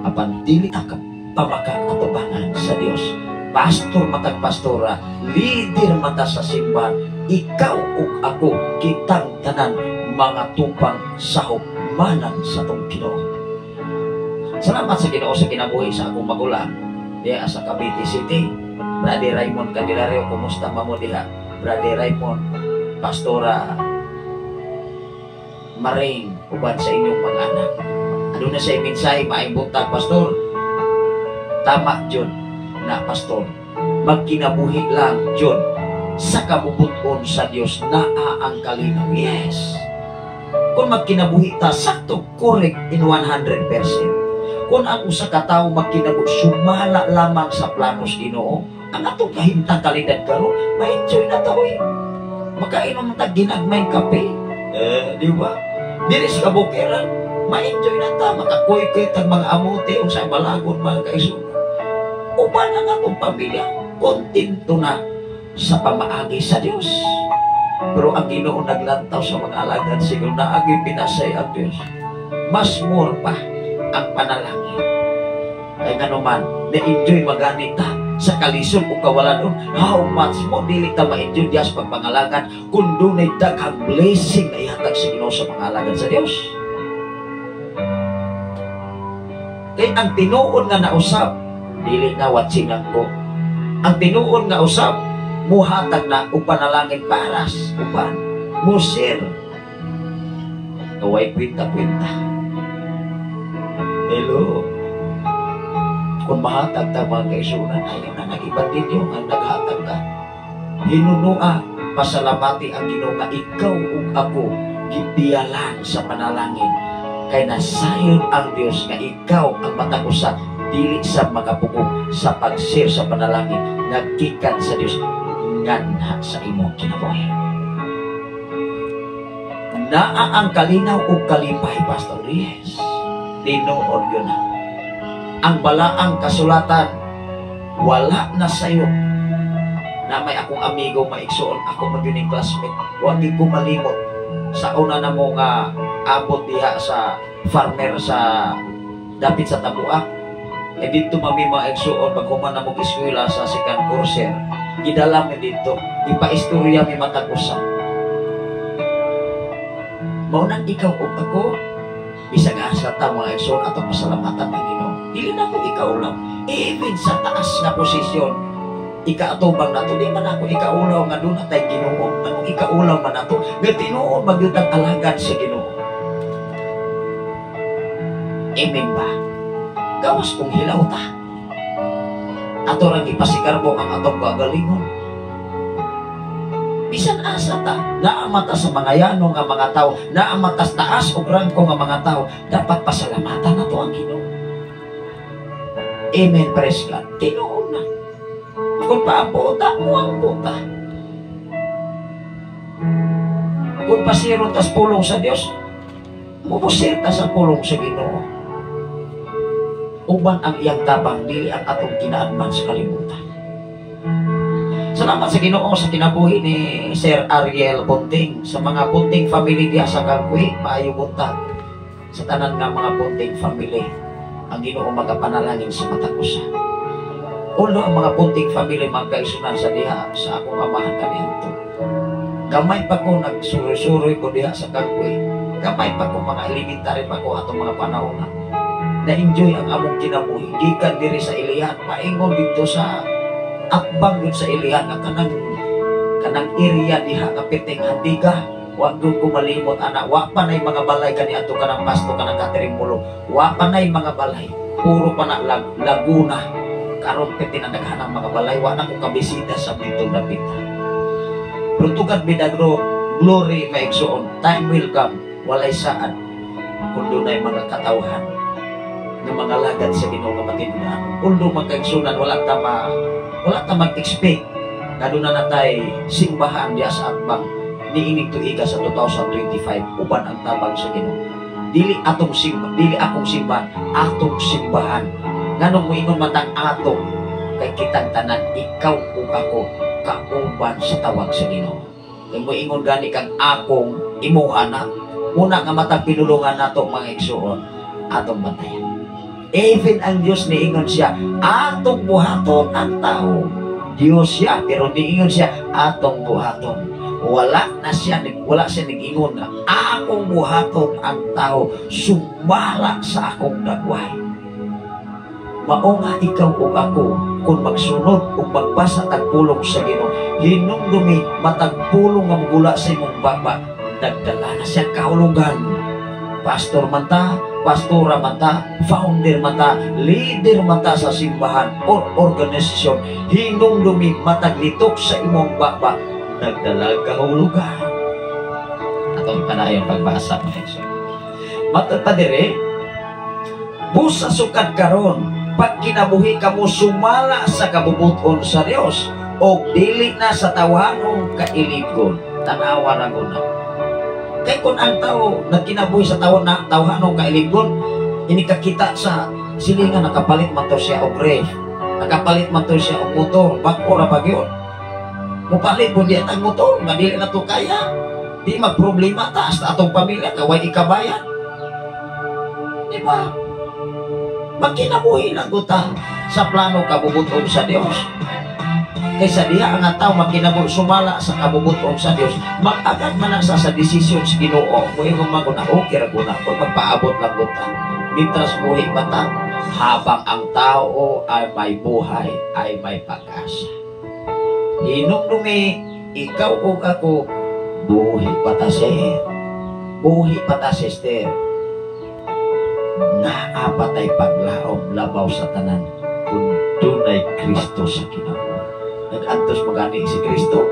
Speaker 5: Apan dili ang pamakag atubangan sa Dios. Pastor matag pastora, leader mata sa simbahan, ikaw ug ako kitang tanan mga tupang sa hukmanan sa itong Ginoo. Salamat sa Ginoo sa kinabuhi sa akong magulang diha sa Cavite City. Brother Raymond Candelario, kumusta mo diha? Brother Raymond, Pastora Maring, uban sa inyong mga anak. Ano na sa mensahe maibuntag, Pastor? Tama, John, na Pastor. Magkinabuhi lang, John, sa kabubuton sa Dios naa ang kalinaw. Yes. Kung magkinabuhi ta, sakto, correct in 100%. Kung ang usa ka tawo magkinabuhi, sumala lamang sa planos Ginoo, ang atong kahimtang kalidad karon, ma-enjoy na tawo eh. Makainom ta ginagmay kape. Di ba? Diri sa kabukiran, ma-enjoy na ta, makakuy-kuy tag mga amuti o sa balagon mga kaisunan. Uban ang atong pamilya, kontento na sa pamaagi sa Dios. Pero ang Ginoo naglantaw sa mga alagad, siguro na agi pinasay ang Dios. Mas more pa ang panalangin. Kaya nga naman, na-enjoy maganita sa kalisod o kawalan nun. How much mo dili ta ma-enjoy diya sa pagpangalagan kung doon ay daghang blessing na ihatag sa Ginoo sa mga alagad sa Dios. Kaya ang tinuon nga nausap, dili na watsingan ko. Ang tinuon nga usap, muhatag na o panalangin paras, upan, musir. Kaway kwinta-kwinta. Hello. Kung mahatag ta mga kaisunan, ayaw na nag-iban din yung ang naghatag ka. Hinunua, pasalamati ang Ginoo nga ikaw ug ako gipiyalan sa panalangin. Kay nasayon ang Dios nga ikaw ang matakusa dili sa makapugong sa pag-share sa panalangin nagkikan sa Dios nganha sa imong kinabuhi. Naa ang kalinaw ug kalipay, Pastor. Yes. Tinuod yun na. Ang balaang kasulatan wala na sayo na may akong amigo maigsoon ako magyuning classmate, huwag ko malimot sa una na mo nga abot diha sa farmer sa dapit sa Tabuak. E dito mami maigsoon pag human na mo eskwela sa second courser, idala mi dito ipaistorya mi matagusa. Maunang ikaw o ako, bisag asa ta mga igsoon atong pasalamatan ng Ginoo. Dili na ko ikaw lang. Even sa taas na posisyon, ikaatubang na to, di man ako ikaulaw nga doon at ay Ginoo. Anong ikaulaw man na to? Nga tinuon magyutang alagad sa Ginoo. Amen ba? Gawas kong hilaw ta. Ato rang ipasigarbo ang atong kagalingon. Bisan asa ta, naamata sa mga yanong nga mga tao, naamata sa taas o rangko nga mga tao, dapat pasalamatan na to ang Ginoo. Amen, praise God. Tinuon na. Kung paabuta mo ang buta. Kung pasirot tas pulong sa Dios, mupusir ta sa pulong sa Ginoo. Uban ang iyang tabang, dili ang atong kinaadman sa kalibutan. Salamat sa Ginoo sa kinabuhi ni Sir Ariel Bunting, sa mga Bunting family diya sa Kalkwi, maayo buntag. Sa tanan nga mga Bunting family, ang Ginoo magapanalangin sa matakusa. Ulo ang mga Bunting family magkaisunan sa diha sa akong amahan kaniadto. Gamay pa ko nagsuroy-suroy ko diha sa Kalkwi. Gamay pa ko mga elementary pa ko atong mga panahon na. Na-enjoy ang among kinabuhi. Gikan diri sa Ilihan, maingon dito sa Atbang yun sa Ilihan na kanang area diha kapiting Handiga. Wa gyud ko malimot ana, wa pa nay mga balay kani adto kanang pasto kanang catering mulo. Wa pa nay mga balay. Puro pa na Laguna. Karon piti na daghanang mga balay, wa na ko kabisita sa dito dapita. Pero tugad Milagro, glory maigsoon. Time will come, walay saan. Kung dunay mga katawhan ng mga lagad sa Ginoo nga matindahan. Undo magkaigsunan, wala ta mag-expect na doon na natay simbahan diya sa Atbang niinig tuiga sa 2025 uban ang tabang sa Ginoo. Dili akong simbahan, atong simbahan. Nganong moingon matang ato kay kitang tanan ikaw ug ako kauban sa tawag sa Ginoo. Kay moingon gani kang akong imuha na una nga matang pinulungan nato mga igsoon atong bantayan. Even ang Diyos niingon siya, atong buhaton ang tao. Diyos siya, pero niingon siya, atong buhaton. Wala siya nag-ingon na, akong buhaton ang tao, sumala sa akong dagway. Mao nga ikaw o ako, kung magsunod o magbasa tagpulong sa Ginoo, hinumdumi matagpulong nga mugula sa imong baba, nagdala na siya kahulugan. Pastor man ta, pastora man ta, founder man ta, leader man ta sa simbahan or organisasyon, hinumdumi mataglitok sa imong baba, nagdala kahulugan. Atong panayon pagbasa mo ito. Matagpadire, busa sukat karon, pag kinabuhi ka mo sumala sa kabubuton sa Dios, o dili na sa tawanong kailigon, tanawa na guna. Kaya kung ang tao nagkinabuhi sa tawanong kailigon, inikakita sa silingan, nakapalit man to siya og ref, nakapalit man to siya og motor, bako ra bagyon. Mupalit po diyan ang motor, madili na to kaya. Di magproblema ta sa atong pamilya, kaway ikabayan. Di ba? Magkinabuhi lang guta sa plano kabubuton sa Dios. Kaysa diha ang tao magkinabuhi sumala sa kabubuton sa Dios, mag-agad man sa desisyon sa Ginoo. Moingon man guna, okay ra guna, kung magpaabot lang guta. Mitras buhi bata, habang ang tao ay may buhay, ay may pag-asa. Hinumdumi, ikaw o ako, buhi pataser. Buhi pataser. Naapatay paglaom labaw sa tanan kung dunay Kristo sa kinabuhi. Nag-antos magani si Kristo.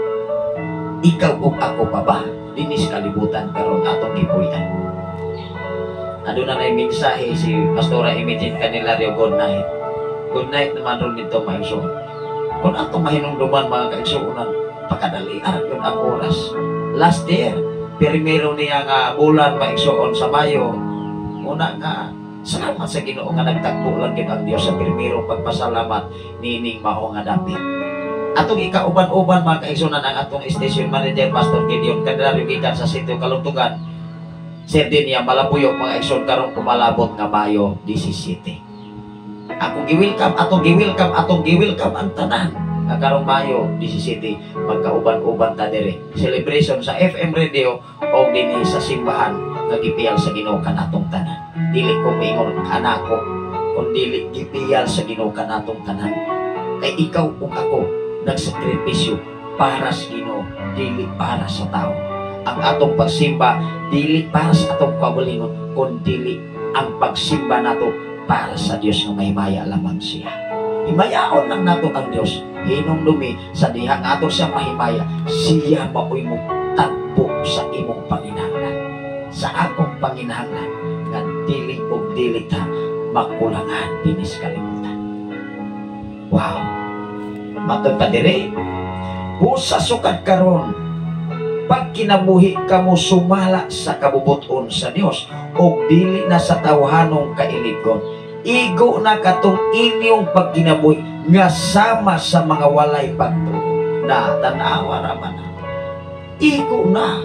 Speaker 5: Ikaw o ako pa ba? Dinis kalibutan karon atong gipuy-an. Ano na na mensahe si Pastora Imagine Candelario, good night. Good night naman ron dito maigsoon. Kung atong mahinungduman mga kaigsuunan, pakadali yun ang oras. Last year, primero niya nga bulan maigsoon sa Mayo. Una nga, salamat sa Ginoo nga nagtagpo lang ang Dios sa primero pagpasalamat nining mao nga dapit. Atong ikauban-uban mga kaigsunan ang atong station manager Pastor Gideon Candelario gikan sa Sitio Kalungtugan. Sir din niya malapuyok mga igsoon karong kumalabot nga Mayo 17. Atong giwelcome ang tanan nga karong Mayo 17 magkauban-uban ta dire celebration sa FM radio o dinhi sa simbahan nga gipiyal sa Ginoo kanatong tanan. Dili ko maingon anak ko kun dili gipiyal sa Ginoo kanatong tanan. Kay ikaw ug ako nagsakripisyo para sa Ginoo, dili para sa tao. Ang atong pagsimba dili para sa atong kaugalingon, kundi ang pagsimba nato para sa Dios nga mahimaya lamang siya. Himayaon lang nato ang Dios. Hinumdumi sa diha nga ato siya mahimaya, siya maoy mo tagpo sa imong panginahanglan. Sa akong panginahanglan nga dili og dili ta makulangan dinis kalibutan. Wow. Matod pa dire. Sa sukad karon, pag kinabuhi kamo sumala sa kabubuton sa Dios o dili na sa tawhanong kailigon, igo na katong inyong pagkinabuhi nga sama sa mga walay pagtuo na tanawa raman na. Igo na.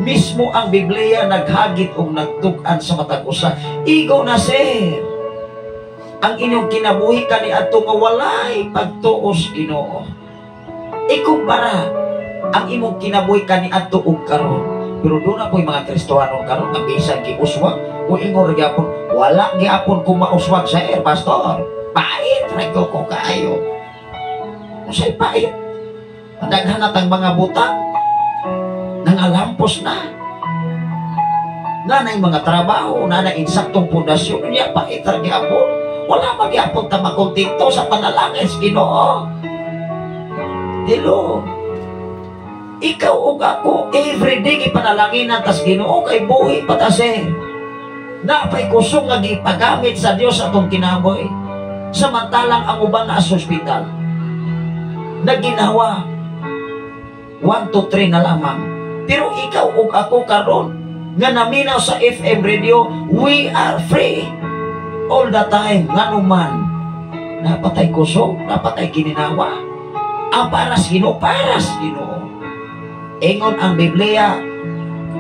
Speaker 5: Mismo ang Biblia naghagit o nagtugan sa matag usa. Igo na, sir. Ang inyong kinabuhi kani adto nga walay pagtuo sa Ginoo. Ikumpara ang imong kinabuhi kani adto ug karon. Pero doon na po'y mga Kristohano karon nga bisan giuswag o ingon gyapon wala gyapon ko mauswag sa pastor. Pait ra ko kaayo. Unsay pait? Daghan natang mga butang nangalampos na. Nanay mga trabaho, nanay insaktong pundasyon niya pait ra gyapon. Wala magyapon ta makontento sa panalangin sa Ginoo. Hello. Ikaw o ako, everyday ipanalangin tas Ginoo kay buhi patase. Napay kusog nga gipagamit sa Dios atong kinabuhi. Samantalang ang uban na sa ospital naginawa 1 to 3 na lamang. Pero ikaw o ako karon nga naminaw sa FM radio, we are free all the time. Nganuman napatay kusog, napatay gininawa. Para sa Ginoo, para sa Ginoo. Ingon ang Biblia,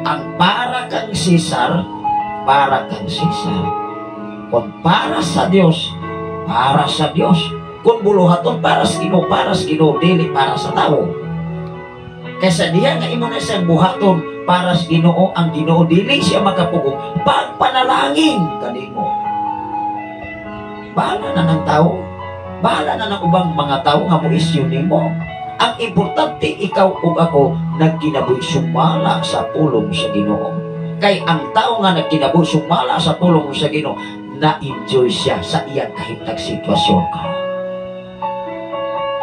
Speaker 5: ang para kang Cesar, para kang Cesar. Kung para sa Dios, para sa Dios. Kung buluhaton para sa Ginoo, dili para sa tao. Kaysa diya nga imo na siyang buhaton para sa Ginoo, ang Ginoo dili siya makapugong pagpanalangin kanimo. Bahala na ng tao. Bahala na ng ubang mga tao nga mo isyu nimo. Ang importante ikaw ug ako nagkinabuhi sumala sa pulong sa Ginoo. Kay ang tao nga nagkinabuhi sumala sa pulong sa Ginoo, na-enjoy siya sa iyang kahitag sitwasyon ka.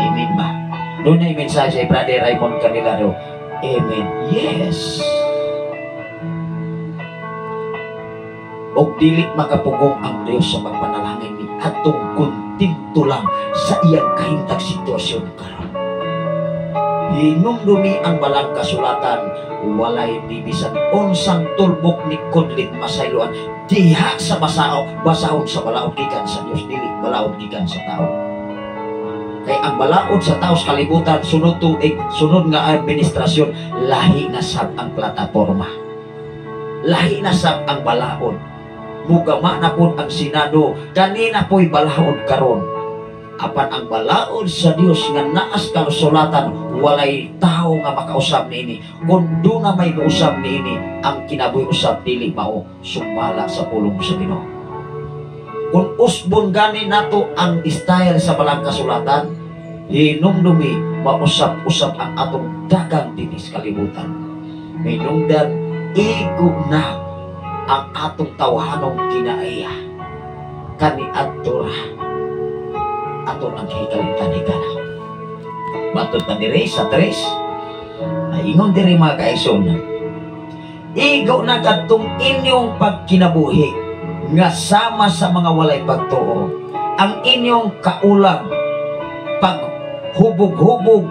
Speaker 5: Amen ba? Doon na yung mensahe sa Brother Raymond Canilaro. Amen. Yes. O dili makapugong ang Diyos sa pagpanalangin ni atong kontinto lang sa iyang kahintag sitwasyon karon. Hinumdumi ang balang kasulatan, walay bibisan unsang tulbok ni kudlit masayloan diha sa basahon sa balaod gikan sa Dios, dili balaod gikan sa tao. Kay ang balaod sa tao sa kalibutan sunod tuig, sunod nga administrasyon, lahi na sab ang plataporma, lahi na sab ang balaod. Mugama na po ang Senado, kanina po'y balaod karon. Apan ang balaod sa Dios nga naas kasulatan, walay tao nga makausap niini. Kung doon na may mausap niini, ang kinabuhi usap dili mao sumala sa pulong sa Ginoo. Kung usbon gani nato ang style sa balang kasulatan, hinumdumi mausap-usap ang atong dagang dinis kalibutan. Hinungdan igo na ang atong tawhanong kinaaya kani adtora aton ang hikalintan-hikala. Matod pa diri sa 3 ingon diri mga kaigsoon, igo na kadtong inyong pagkinabuhi nga sama sa mga walay pagtuo, ang inyong kaulag paghubog-hubog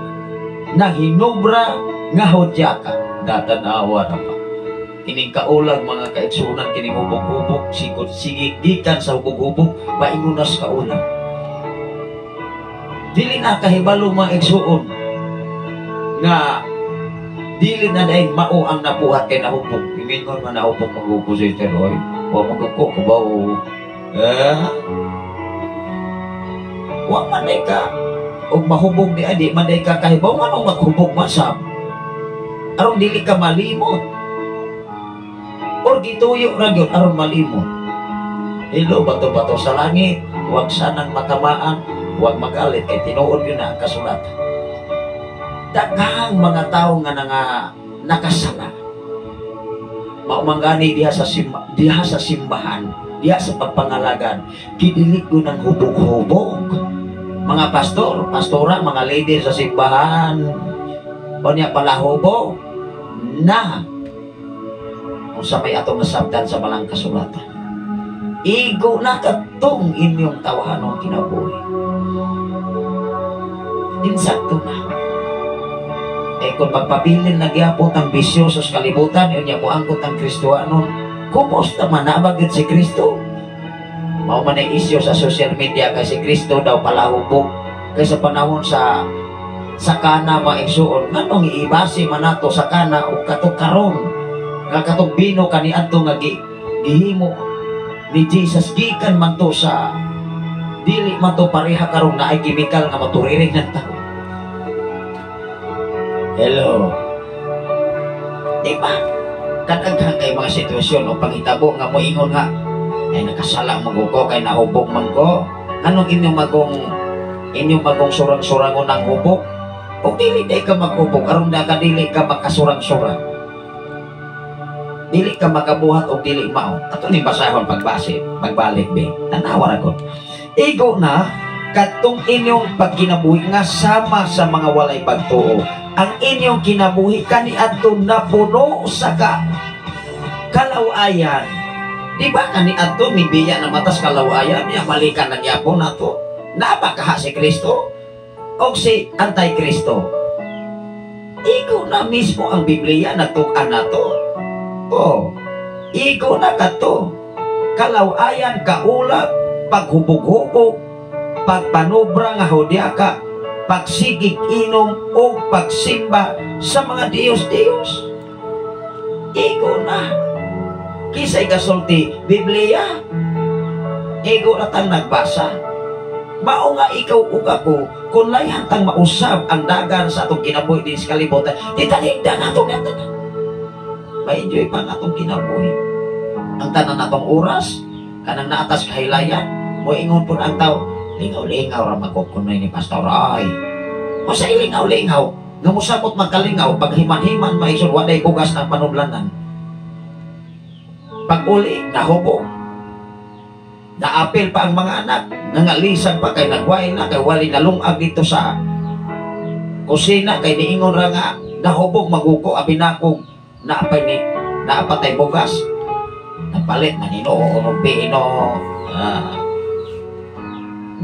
Speaker 5: na hinubra nga hudyaka datanawa na pa. Kining kaulag mga kaigsunan, kining hubog-hubog, sige gikan sa hubog-hubog, paingon na sa kaulag. Dili na kahibalo mga igsuon nga dili na dahil mao ang nabuhat kay nahubog. Imingon man nahubog mag-hubog sa iteroy. Huwag magkuko ko ba o? Huwag man ka og mahubog di adi manday ka kahibaw anong maghubog masab aron dili ka malimot or gituyo ra gyud aron malimot. Hello bato-bato sa langit, huwag sanang matamaan, huwag magalit kay tinuod yun na ang kasulatan. Daghang mga tao nga nakasala maumangani diha sa simbahan, diha sa pagpangalagan, kidilig ko ng hubog-hubog. Mga pastor, pastora, mga lady sa simbahan, o niya pala hubog na kung sa may atong nasabdan sa malang kasulatan. Igo na katong inyong tawahanong kinabuhi. Insakto na. Eh kung pagpabilin na gyapon ang bisyoso sa kalibutan, yun niya po angkot ang Kristohanon, kumusta man nabagit si Kristo? Mao man ay isyo sa social media kay si Kristo daw pala hubog. Kay sa panahon sa kana maigsuon, nganong iibasi man nato sa kana o katong karon nga katong bino kaniadto nga gihimo ni Jesus gikan man to sa dili man to pareha karon na ay chemical nga maturiring ng tao. Hello. Diba? Kadaghan kay mga sitwasyon o panghitabo nga mo ingon nga ay nakasala maguko kay nahubog man ko. Anong inyong magong surang-surangon ng hubog? O dili day ka maghubog aron da ka dili ka makasurang-surang. Dili ka makabuhat o dili mao. Ato ni basahon pagbalik be. Tanawa ra ko. Igo na katong inyong pagkinabuhi nga sama sa mga walay pagtuo. Ang inyong kinabuhi kaniadto napuno sa kalawayan. Di ba kaniadto ni biya na matas kalawayan niya balikan na gyapon nato. Napakaha si Kristo o si Antikristo. Igo na mismo ang Biblia nagtukan nato. Oh, igo na kato. Kalawayan, kaulap, paghubog-hubog, pagpanubra nga hodya ka, pagsigig inom o pagsimba sa mga Diyos-Diyos. Igo na. Kisay kasulti Biblia. Igo na tang nagbasa. Mao nga ikaw ug ako kung layhantang mausab ang dagan sa atong kinabuhi din sa kalibutan, titaligdan nato nato. Ma-enjoy pa natong kinabuhi. Ang tanan natong oras kanang naatas kahilayan, mo ingon pud ang tao, lingaw-lingaw ra magkukunoy ni pastor ay. O sa ilingaw-lingaw, nga musabot magkalingaw pag himan-himan maisod waday bugas ng panublanan. Pag uli nahubog. Naapil pa ang mga anak, nangalisan pa kay nagway na kay wali nalungag dito sa kusina kay niingon ra nga nahubog maguko abinakog naapatay bugas. Napalit manino o pino.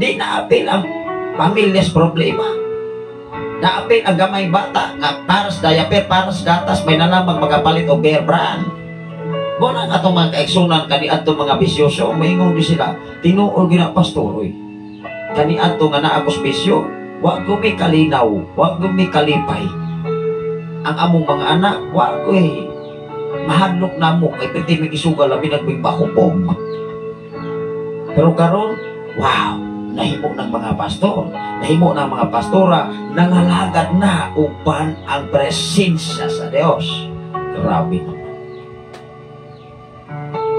Speaker 5: Di naapil ang pamilyas problema. Naapil ang gamay bata nga paras diaper, paras gatas, may nalamang magapalit o bear brand. Muna nga itong mga kaeksunan kaniadto mga bisyoso, maingon din sila, tinuol gina pastoroy. Kaniadto nga naagos bisyo, wag gumi kalinaw, wag gumi kalipay. Ang among mga anak, wag mahadlok na mo, kay pwede may isugal labi nagbibahubog. Pero karon, wow, nahimo ng mga pastor, nahimo ng mga pastora, nangalagad na uban ang presensya sa Diyos. Grabe naman.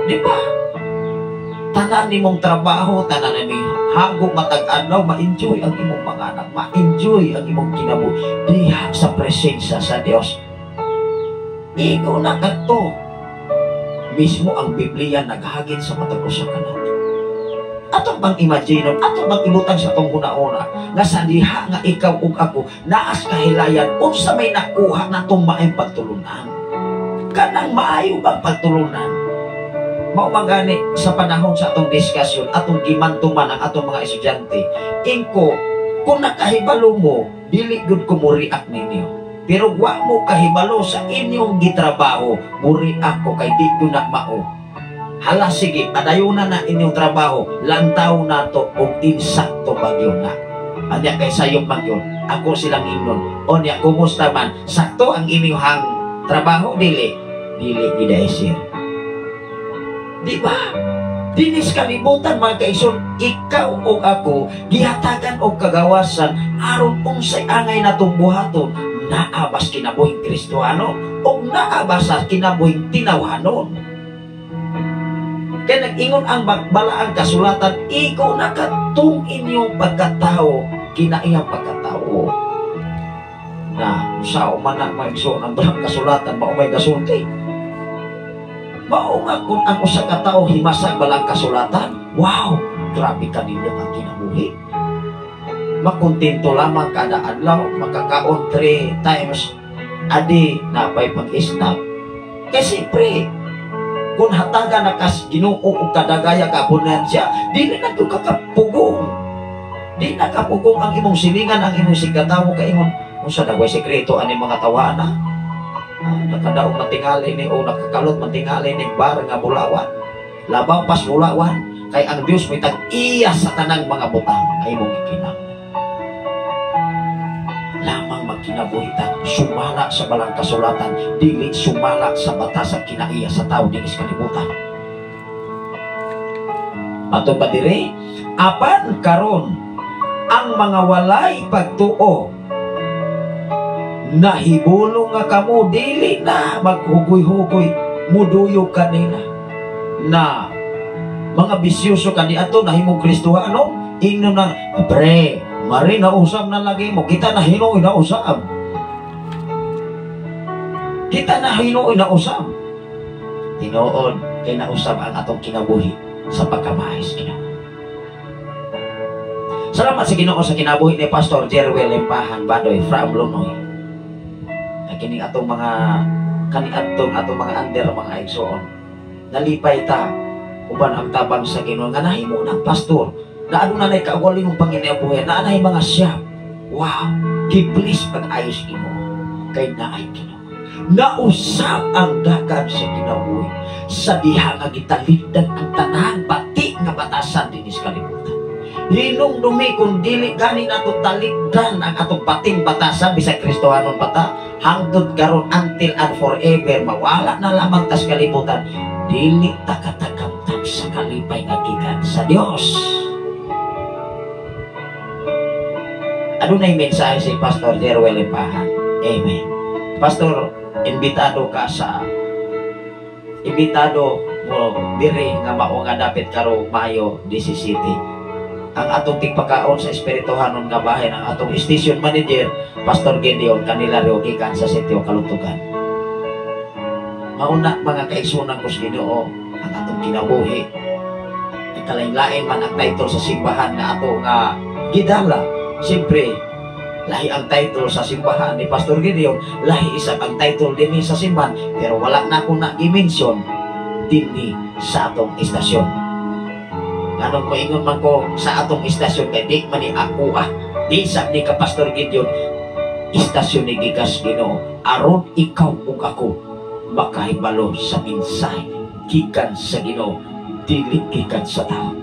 Speaker 5: Di ba? Tanan ni mong trabaho, tanan ni hanggang matag-adlaw, ma-enjoy ang imong mga anak, ma-enjoy ang imong kinabuhi diha sa presensya sa Diyos. Igo na kato. Mismo ang Biblia naghagit sa matag usa ka nato. Ato bang imagine, ato bang ibutang sa tong una-una nga sa diha nga ikaw ug ako naas kahilayan unsa may nakuha natong maayong pagtulunan. Kanang maayo bang pagtulunan? Mao magani sa panahon sa atong diskusyon, atong gimantuman ang atong mga estudyante. Ingko, kung nakahibalo mo, dili gud ko mo react ninyo. Pero wa mo kahibalo sa inyong gitrabaho, muri ako kay di ko na mao. Hala sige, padayunan na inyong trabaho, lantaw na to o insakto bagyo na. Anya kay sayong bagyo, ako silang ingnon. O niya, kumusta man, sakto ang inyong trabaho, dili gidaisir. Di ba? Dinis kalibutan mga kaigsoon, ikaw o ako gihatagan og kagawasan aron unsay angay natong buhaton, naabas kinabuhing Kristohano o naabas sa kinabuhing tinawhanon. Kaya nag-ingon ang balaang kasulatan, ikaw nakatung inyong pagkatao, kinaiyang pagkatao. Na sao man na maigsoon ang balang kasulatan, maumay kasulti. Mao nga kung ang usa ka tawo himasa balang kasulatan, wow, grabe kanindot ang kinabuhi. Makontento lamang kada adlaw, makakaon 3 times a day na pay pag-snack. Kaya siyempre, kung hataga na kas Ginoo o kadagaya kapunan siya, dili na ito kakapugong. Di nakapugong ang imong silingan, ang imong sigatawo kaingon, kung sa dagway sekreto ani mga tawana. Nakadaong matingali ni o nakakalot matingali ni bar nga bulawan. Labaw pas bulawan, kay ang Dios may tag-iya sa tanang mga butang ay mong ikinang. Lamang magkinabuhitan, sumala sa balang kasulatan, dili sumala sa batas ang kinaiya sa tao din is kalibutan. Ato pa dire, apan karon ang mga walay pagtuo, nahibulong nga kamo, dili na maghugoy-hugoy, muduyo kanila na mga bisyoso kaniadto nahimong Kristohano, ingno na pre mari na usab na lagi mo, kita na hinuoy na usab, kita na hinuoy na usab. Tinuod kay na usab ang atong kinabuhi sa pagkamahis Ginoo. Salamat sa Ginoo sa kinabuhi ni Pastor Jerwel Limpahan Badoy from Lunoy. Kining atong mga kaniadtong atong mga under mga igsoon, nalipay ta uban ang tabang sa Ginoo nga nahimo ng pastor na aduna nay kaawali ng panginabuhi na anay mga siya. Wow, gi-please pag-ayos Ginoo kay naay Ginoo. Nausap ang dagan sa kinabuhi sa diha nga gitaligdan ang tanan bati nga batasan dinis kalibutan. Hinong dumi kung dili gani nato taligdan ang atong pating batasan bisag Kristohanon pata hangtod karon until and forever mawala na lamang tas kalibutan, dili ta katagamtam sa kalipay nga gikan sa Dios. Adunay mensahe si Pastor Jerwel Limpahan. Amen. Pastor, imbitado ka sa imbitado mo diri nga mao nga dapit karo Mayo 17. Ang atong tigpakaon sa Espirituhanon nga bahay ng atong station manager Pastor Gideon Canilario gikan sa Sitio Kalutugan. Mauna mga kaigsunan ko sa Ginoo ang atong kinabuhi. Ikalain-lain man ang title sa simbahan na ato nga gidala. Siyempre, lahi ang title sa simbahan ni Pastor Gideon, lahi isa ang title din sa simbahan, pero wala na akong na-mention din sa atong istasyon. Anong moingon man ko sa atong istasyon kay di man ni ako di sa ni ka Pastor Gideon, istasyon ni gikas Ginoo aron ikaw ug ako makahibalo sa mensahe gikan sa Ginoo, dili gikan sa tao.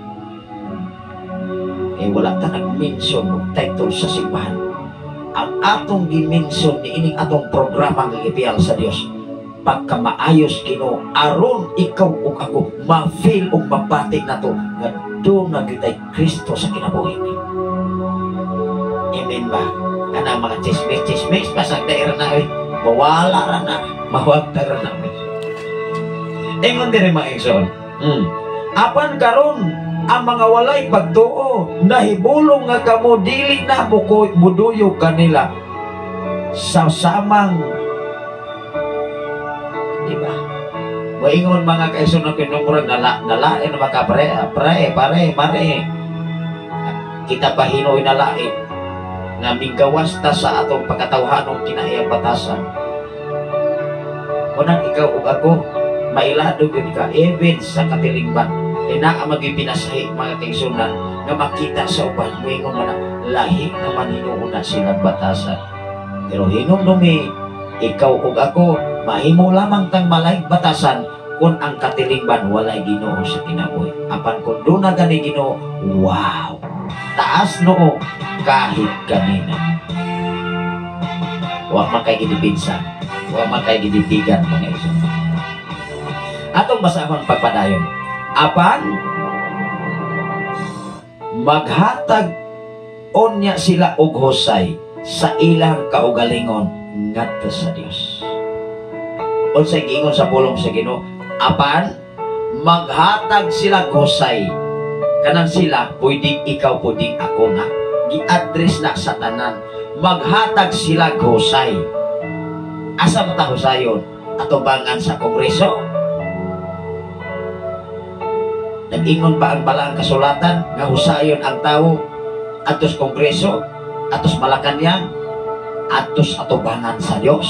Speaker 5: Wala ta nag-mention og title sa simbahan. Ang atong gi-mention ni ining atong programa nga gipiyal sa Dios, pagka maayos Ginoo aron ikaw ug ako ma-feel ug mabati nato nga doon na kita'y Kristo sa kinabuhi. Amen ba? Kanang mga chismis pasag daira na mawala ra na, mawagta ra na. Ingon diri mga igsoon. Apan karon ang mga walay pagtuo, nahibulong nga kamo, dili na muduyo kanila sa samang, di ba? Waingon mga kaisunan kinumurag nalain na makapare, pare, kita pahinoy nalain na migawas ta sa atong pagkatawhanong kinaiyang batasan. Kunang ikaw ug ako mailado gyud ka even sa katilingban, naa maging pinasahi mga kaisunan nga makita sa uban. Waingon man lahi naman hinuuna silang batasan, pero hinumdumi ikaw ug ako mahimo lamang tang malayng batasan kung ang katilingban walay Ginoo sa kinabuhi. Apan kung doon na gani Ginoo, wow, taas noo kahit kanina. Wa man kay gidipinsan, wa man kay giditigan mga iso. Atong basahon pagpadayon. Apan maghatag unya sila og husay sa ilang kaugalingon ngadto sa Dios. Unsay giingon sa pulong sa Ginoo? Apan maghatag sila husay, kanang sila pwedeng ikaw, pwedeng ako na gi-address na sa tanan. Maghatag sila husay. Asa mo ta husayon? Atubangan sa Kongreso? Nag-ingon pa ang balang kasulatan nga husayon ang tao atos Kongreso, atos Malacañang, atos atubangan sa Dios.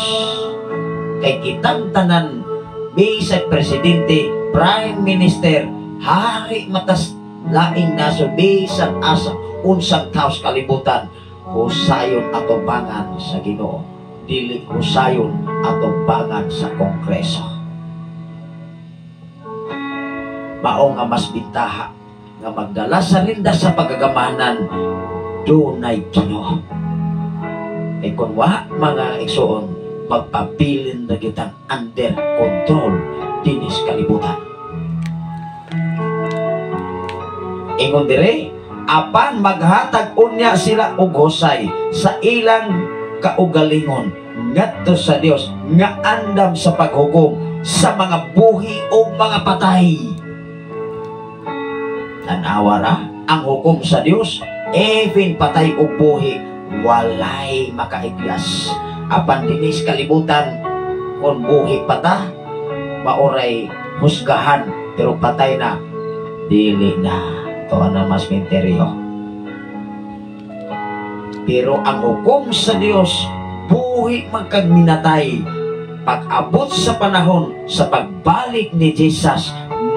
Speaker 5: Kay kitang tanan, bisag presidente, prime minister, hari matas laing naso, bisag asa unsang taos kalibutan, husayon atubangan sa Ginoo, dili husayon atubangan sa Kongreso. Mao nga mas bintaha nga magdala sa linda sa pagagamanan dunay Ginoo. E kung wa mga igsoon, magpabilin na kitang under control dinis kalibutan. Ingon dire, apan maghatag unya sila og husay sa ilang kaugalingon ngadto sa Dios nga andam sa paghukom sa mga buhi o mga patay. Tanawa ra ang hukom sa Dios, even patay o buhi walay makaigyas. Apan dinis kalibutan, kung buhi pata mauray husgahan, pero patay na dili na to na mas menteryo. Pero ang hukom sa Dios, buhi magkagminatay. Pag-abot sa panahon sa pagbalik ni Jesus,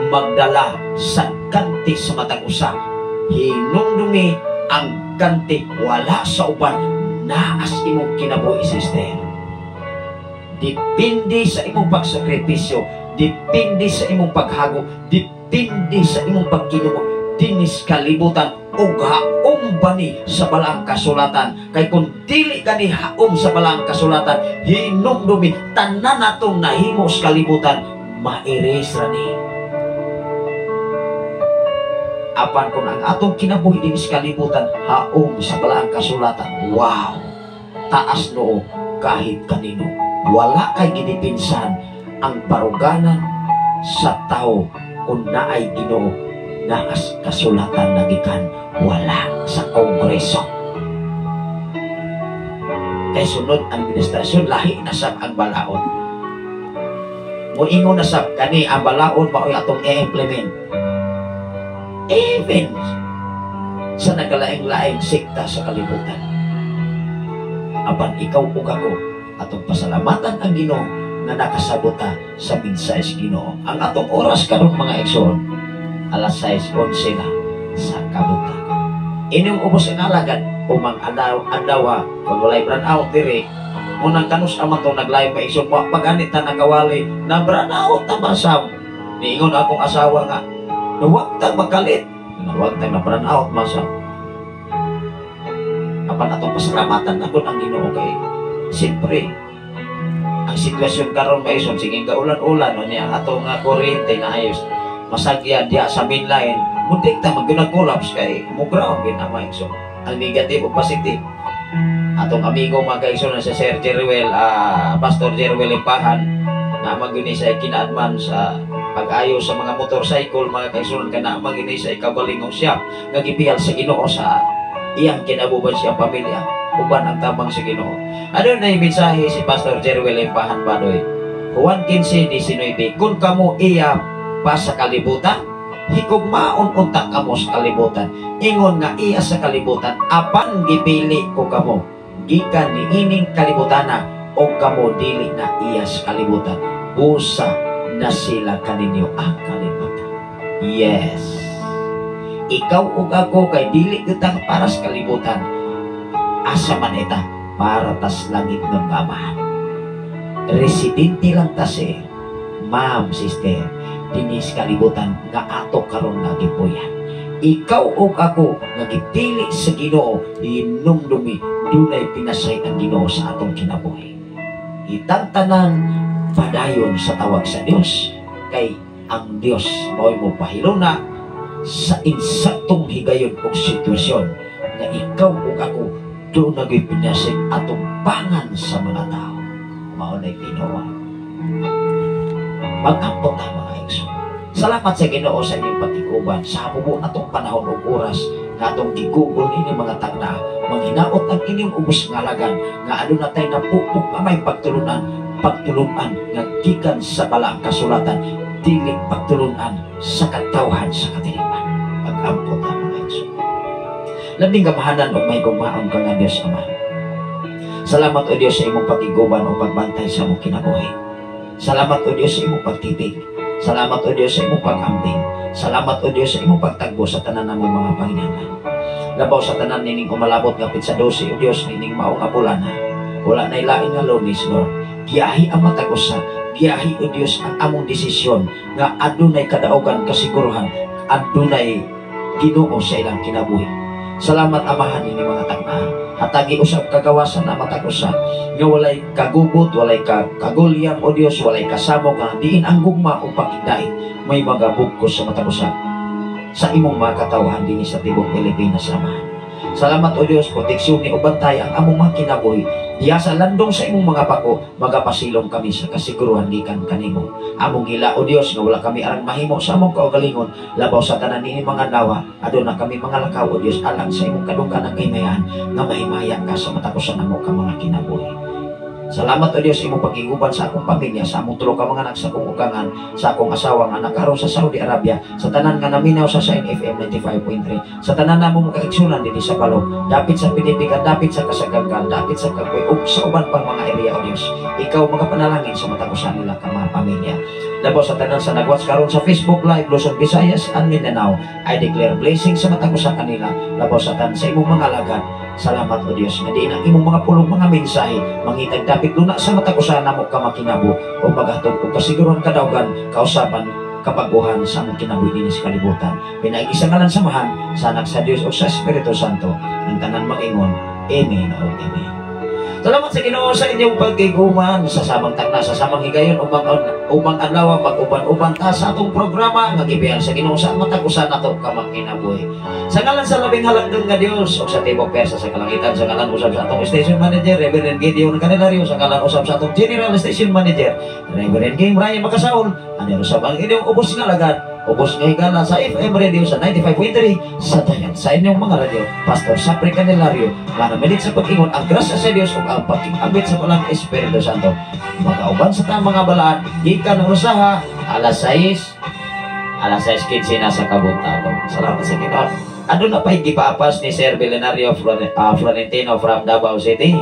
Speaker 5: magdala sa kanti sa matag usa, hinumdumi ang kanti wala sa uban, naas imong kinabuhi, sister. Dipindi sa imong pagsakripisyo, dipindi sa imong paghago, dipindi sa imong pagkinumo dinis kalibutan ug haom ba ni sa balang kasulatan. Kay kung dili gani haom sa balang kasulatan, hinumdumi tanan natong nahimo sa kalibutan, ma-erase ra ni. Apan kung ang atong kinabuhi din sa kalibutan haom sa balang kasulatan, wow, taas noo kahit kanino. Wala kay ginipinsan ang paruganan sa tao kung naay Ginoo, naas kasulatan na gikan wala sa Kongreso. Kay sunod administrasyon lahi na sab ang balaod. Moingon na sab kani ang balaod maoy atong i-implement. Even sa nagalaing-laing sekta sa kalibutan. Apan ikaw ug ako atong pasalamatan ang Ginoo nga nakasabota sa mensahe sa Ginoo. Ang atong oras karon mga igsoon, alas 6:11 na sa kabuntag. Inyong ubos ang alagad umang adawa kung walay brand out diri munang kanus aman to naglayo pa igsoon paganit na nakawali na brand out na basam. Niingon akong asawa nga huwag tang magkalit, huwag tang na brand out masam. Apan atong pasalamatan ako ang Ginoo kay siyempre ang sitwasyon karon maison sige kaulan-ulan o niya atong kuryente na ayos masagyan diya sa mainline muntik ta mag-collapse kay mugraw ginamay. So ang negative o positive atong amigo mga kaigsoon na si Sir Jerwell, Pastor Jerwell Ipahan na maguni sa kinaadman sa pag-ayo sa mga motorcycle mga kaigsoon kana maguni sa ikabalingong siya nga gipihal sa Ginoo sa iyang kinabuban siyang pamilya uban ang tabang sa Ginoo. Ano na yung mensahe si Pastor Jerwell Ipahan Badoy? Juan 15:19, kung kamo iya pa sa kalibutan, higugmaon unta kamo sa kalibutan. Ingon nga iya sa kalibutan, apan gipili ko kamo gikan ni ining kalibutana o kamo dili na iya sa kalibutan. Busa na sila kaninyo ang kalibutan. Yes. Ikaw ug ako kay dili kitang para sa kalibutan. Asa man ita para tas langit ng gamahan. Residente lang ta sir, ma'am, sister, dinis kalibutan nga ato karon nga gipuyan. Ikaw o ako nga gipili sa Ginoo, hinumdumi dunay pinasay ang Ginoo sa atong kinabuhi. Itang tanan padayon sa tawag sa Dios kay ang Dios mo'y mo pahiluna sa insaktong higayon o sitwasyon na ikaw o ako doon nagay pinasig atong pangan sa mga tao. Maunay Ginoo. Mag-ampot ang mga igsoon. Salamat sa Ginoo sa inyong patikuban sa hamubo natong panahon o oras na atong gigugol ini mga tagna, manghinaot ang inyong ubos nga lagan nga ano na tayo napupok na may pagtulunan nga gikan sa balang kasulatan, dili pagtulunan sa katawhan sa katiliman. Mag-ampot ang mga igsoon. Labing gamahanan o may gumaon ka nga Diyos Ama. Salamat o Diyos sa imong pagiguban o pagbantay sa imong kinabuhi. Salamat o Diyos sa imong pagtibig. Salamat o Diyos sa imong pag-ambing. Salamat o Diyos sa imong pagtagbo sa tanan ng mga Panginoon. Labaw sa tanan nining umalabot nga sa 12 o Diyos nining mao nga bulana. Wala na ilain nga Lunes, Lord. Giyahi ang matagusa. Giyahi o Diyos ang among desisyon nga adunay kadaugan kasiguruhan, adunay Ginoo sa ilang kinabuhi. Salamat Amahan ini mga tagna. Hatagi usab kagawasan na matagusa nga walay kagubot, walay kagulyan o Dios, walay kasamo nga diin ang gugma o pagindait may mga bugkos sa matagusa sa imong mga katawhan dinhi sa tibok Pilipinas Amahan. Salamat o Dios, proteksyon ni ubantay ang among mga kinabuhi diya sa landong sa imong mga pako, magapasilong kami sa kasiguruhan gikan kanimo. Among gila o Dios nga wala kami arang mahimo sa among kaugalingon, labaw sa tanan ini mga nawa, aduna kami mga lakaw o Dios alang sa imong kadunggan ang kaymayan nga mahimaya ka sa matakusan namo ka mga kinabuhi. Salamat o Dios imong pagiguban sa akong pamilya, sa among tulo ka mga anak sa akong ugangan, sa akong asawa nga nagkaroon sa Saudi Arabia, sa tanan nga naminaw sa Shine FM 95.3, sa tanan namong kaigsunan dinhi sa Balo, dapit sa Pinipigan, dapit sa Kasaganggan, dapit sa Kagoy, ug sa uban pang mga area o Dios. Ikaw magapanalangin sa matagusan nila ka mga pamilya. Labaw sa tanan sa nagwatch karon sa Facebook Live, Luzon, Visayas, and Mindanao, I declare blessing sa matagusan kanila. Labaw sa tanan sa imong mga alagad. Salamat o Dios nga diin ang imong mga pulong mga mensahe mangitag dapit duna sa matagusan namo ka makinabo o maghatod o kasiguruhan kadaugan kausapan kapaguhan sa among kinabuhi dinhi sa kalibutan. Pinaagi sa ngalan samahan sa Anak sa Dios o sa Espiritu Santo ang tanan mag-ingon. Amen o amen. Salamat sa Ginoo sa inyong pagkiguman sa samang tagna, sa samang higayon umang adlaw mag-uban-uban ta sa atong programa nga gibiyan sa Ginoo sa matagusan nato ka magkinabuhi. Sa ngalan sa labing halagdon nga Dios o sa tibok persa sa kalangitan, sa ngalan usab sa atong station manager Reverend Gideon Candelario, sa ngalan usab sa atong general station manager Reverend King Brian Macasaul, ano usab ang inyong ubos nga lagad, ubos nga higala sa FM radio sa 95.3 sa tayan sa inyong mga radio Pastor Sapri Candelario nga namilit sa pag-ingon ang grasya sa Dios o ang pag-abit sa palang Espiritu Santo magauban sa tamang mga balaan gikan ng usaha alas 6:15 na sa kabuntagon. Salamat sa Ginoo. Ano na pa higipaapas ni Sir Belenario Florentino from Davao City.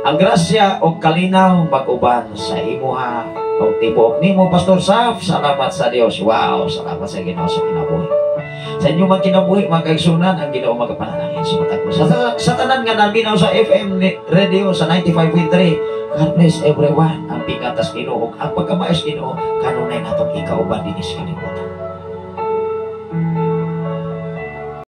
Speaker 5: Ang grasya o kalinaw mag-uban sa imuha o tibok nimo Pastor Saf. Salamat sa Dios. Wow, salamat sa Ginoo sa kinabuhi. Sa inyo mga kinabuhi, mga kaigsunan, ang Ginoo magapanalangin sa matag ko. Sa tanan nga naminaw sa FM radio sa 95.3. God bless everyone. Ang pingatas Ginoo, ang pagkamaayos Ginoo, kanunay natong ikauban din sa kalibutan.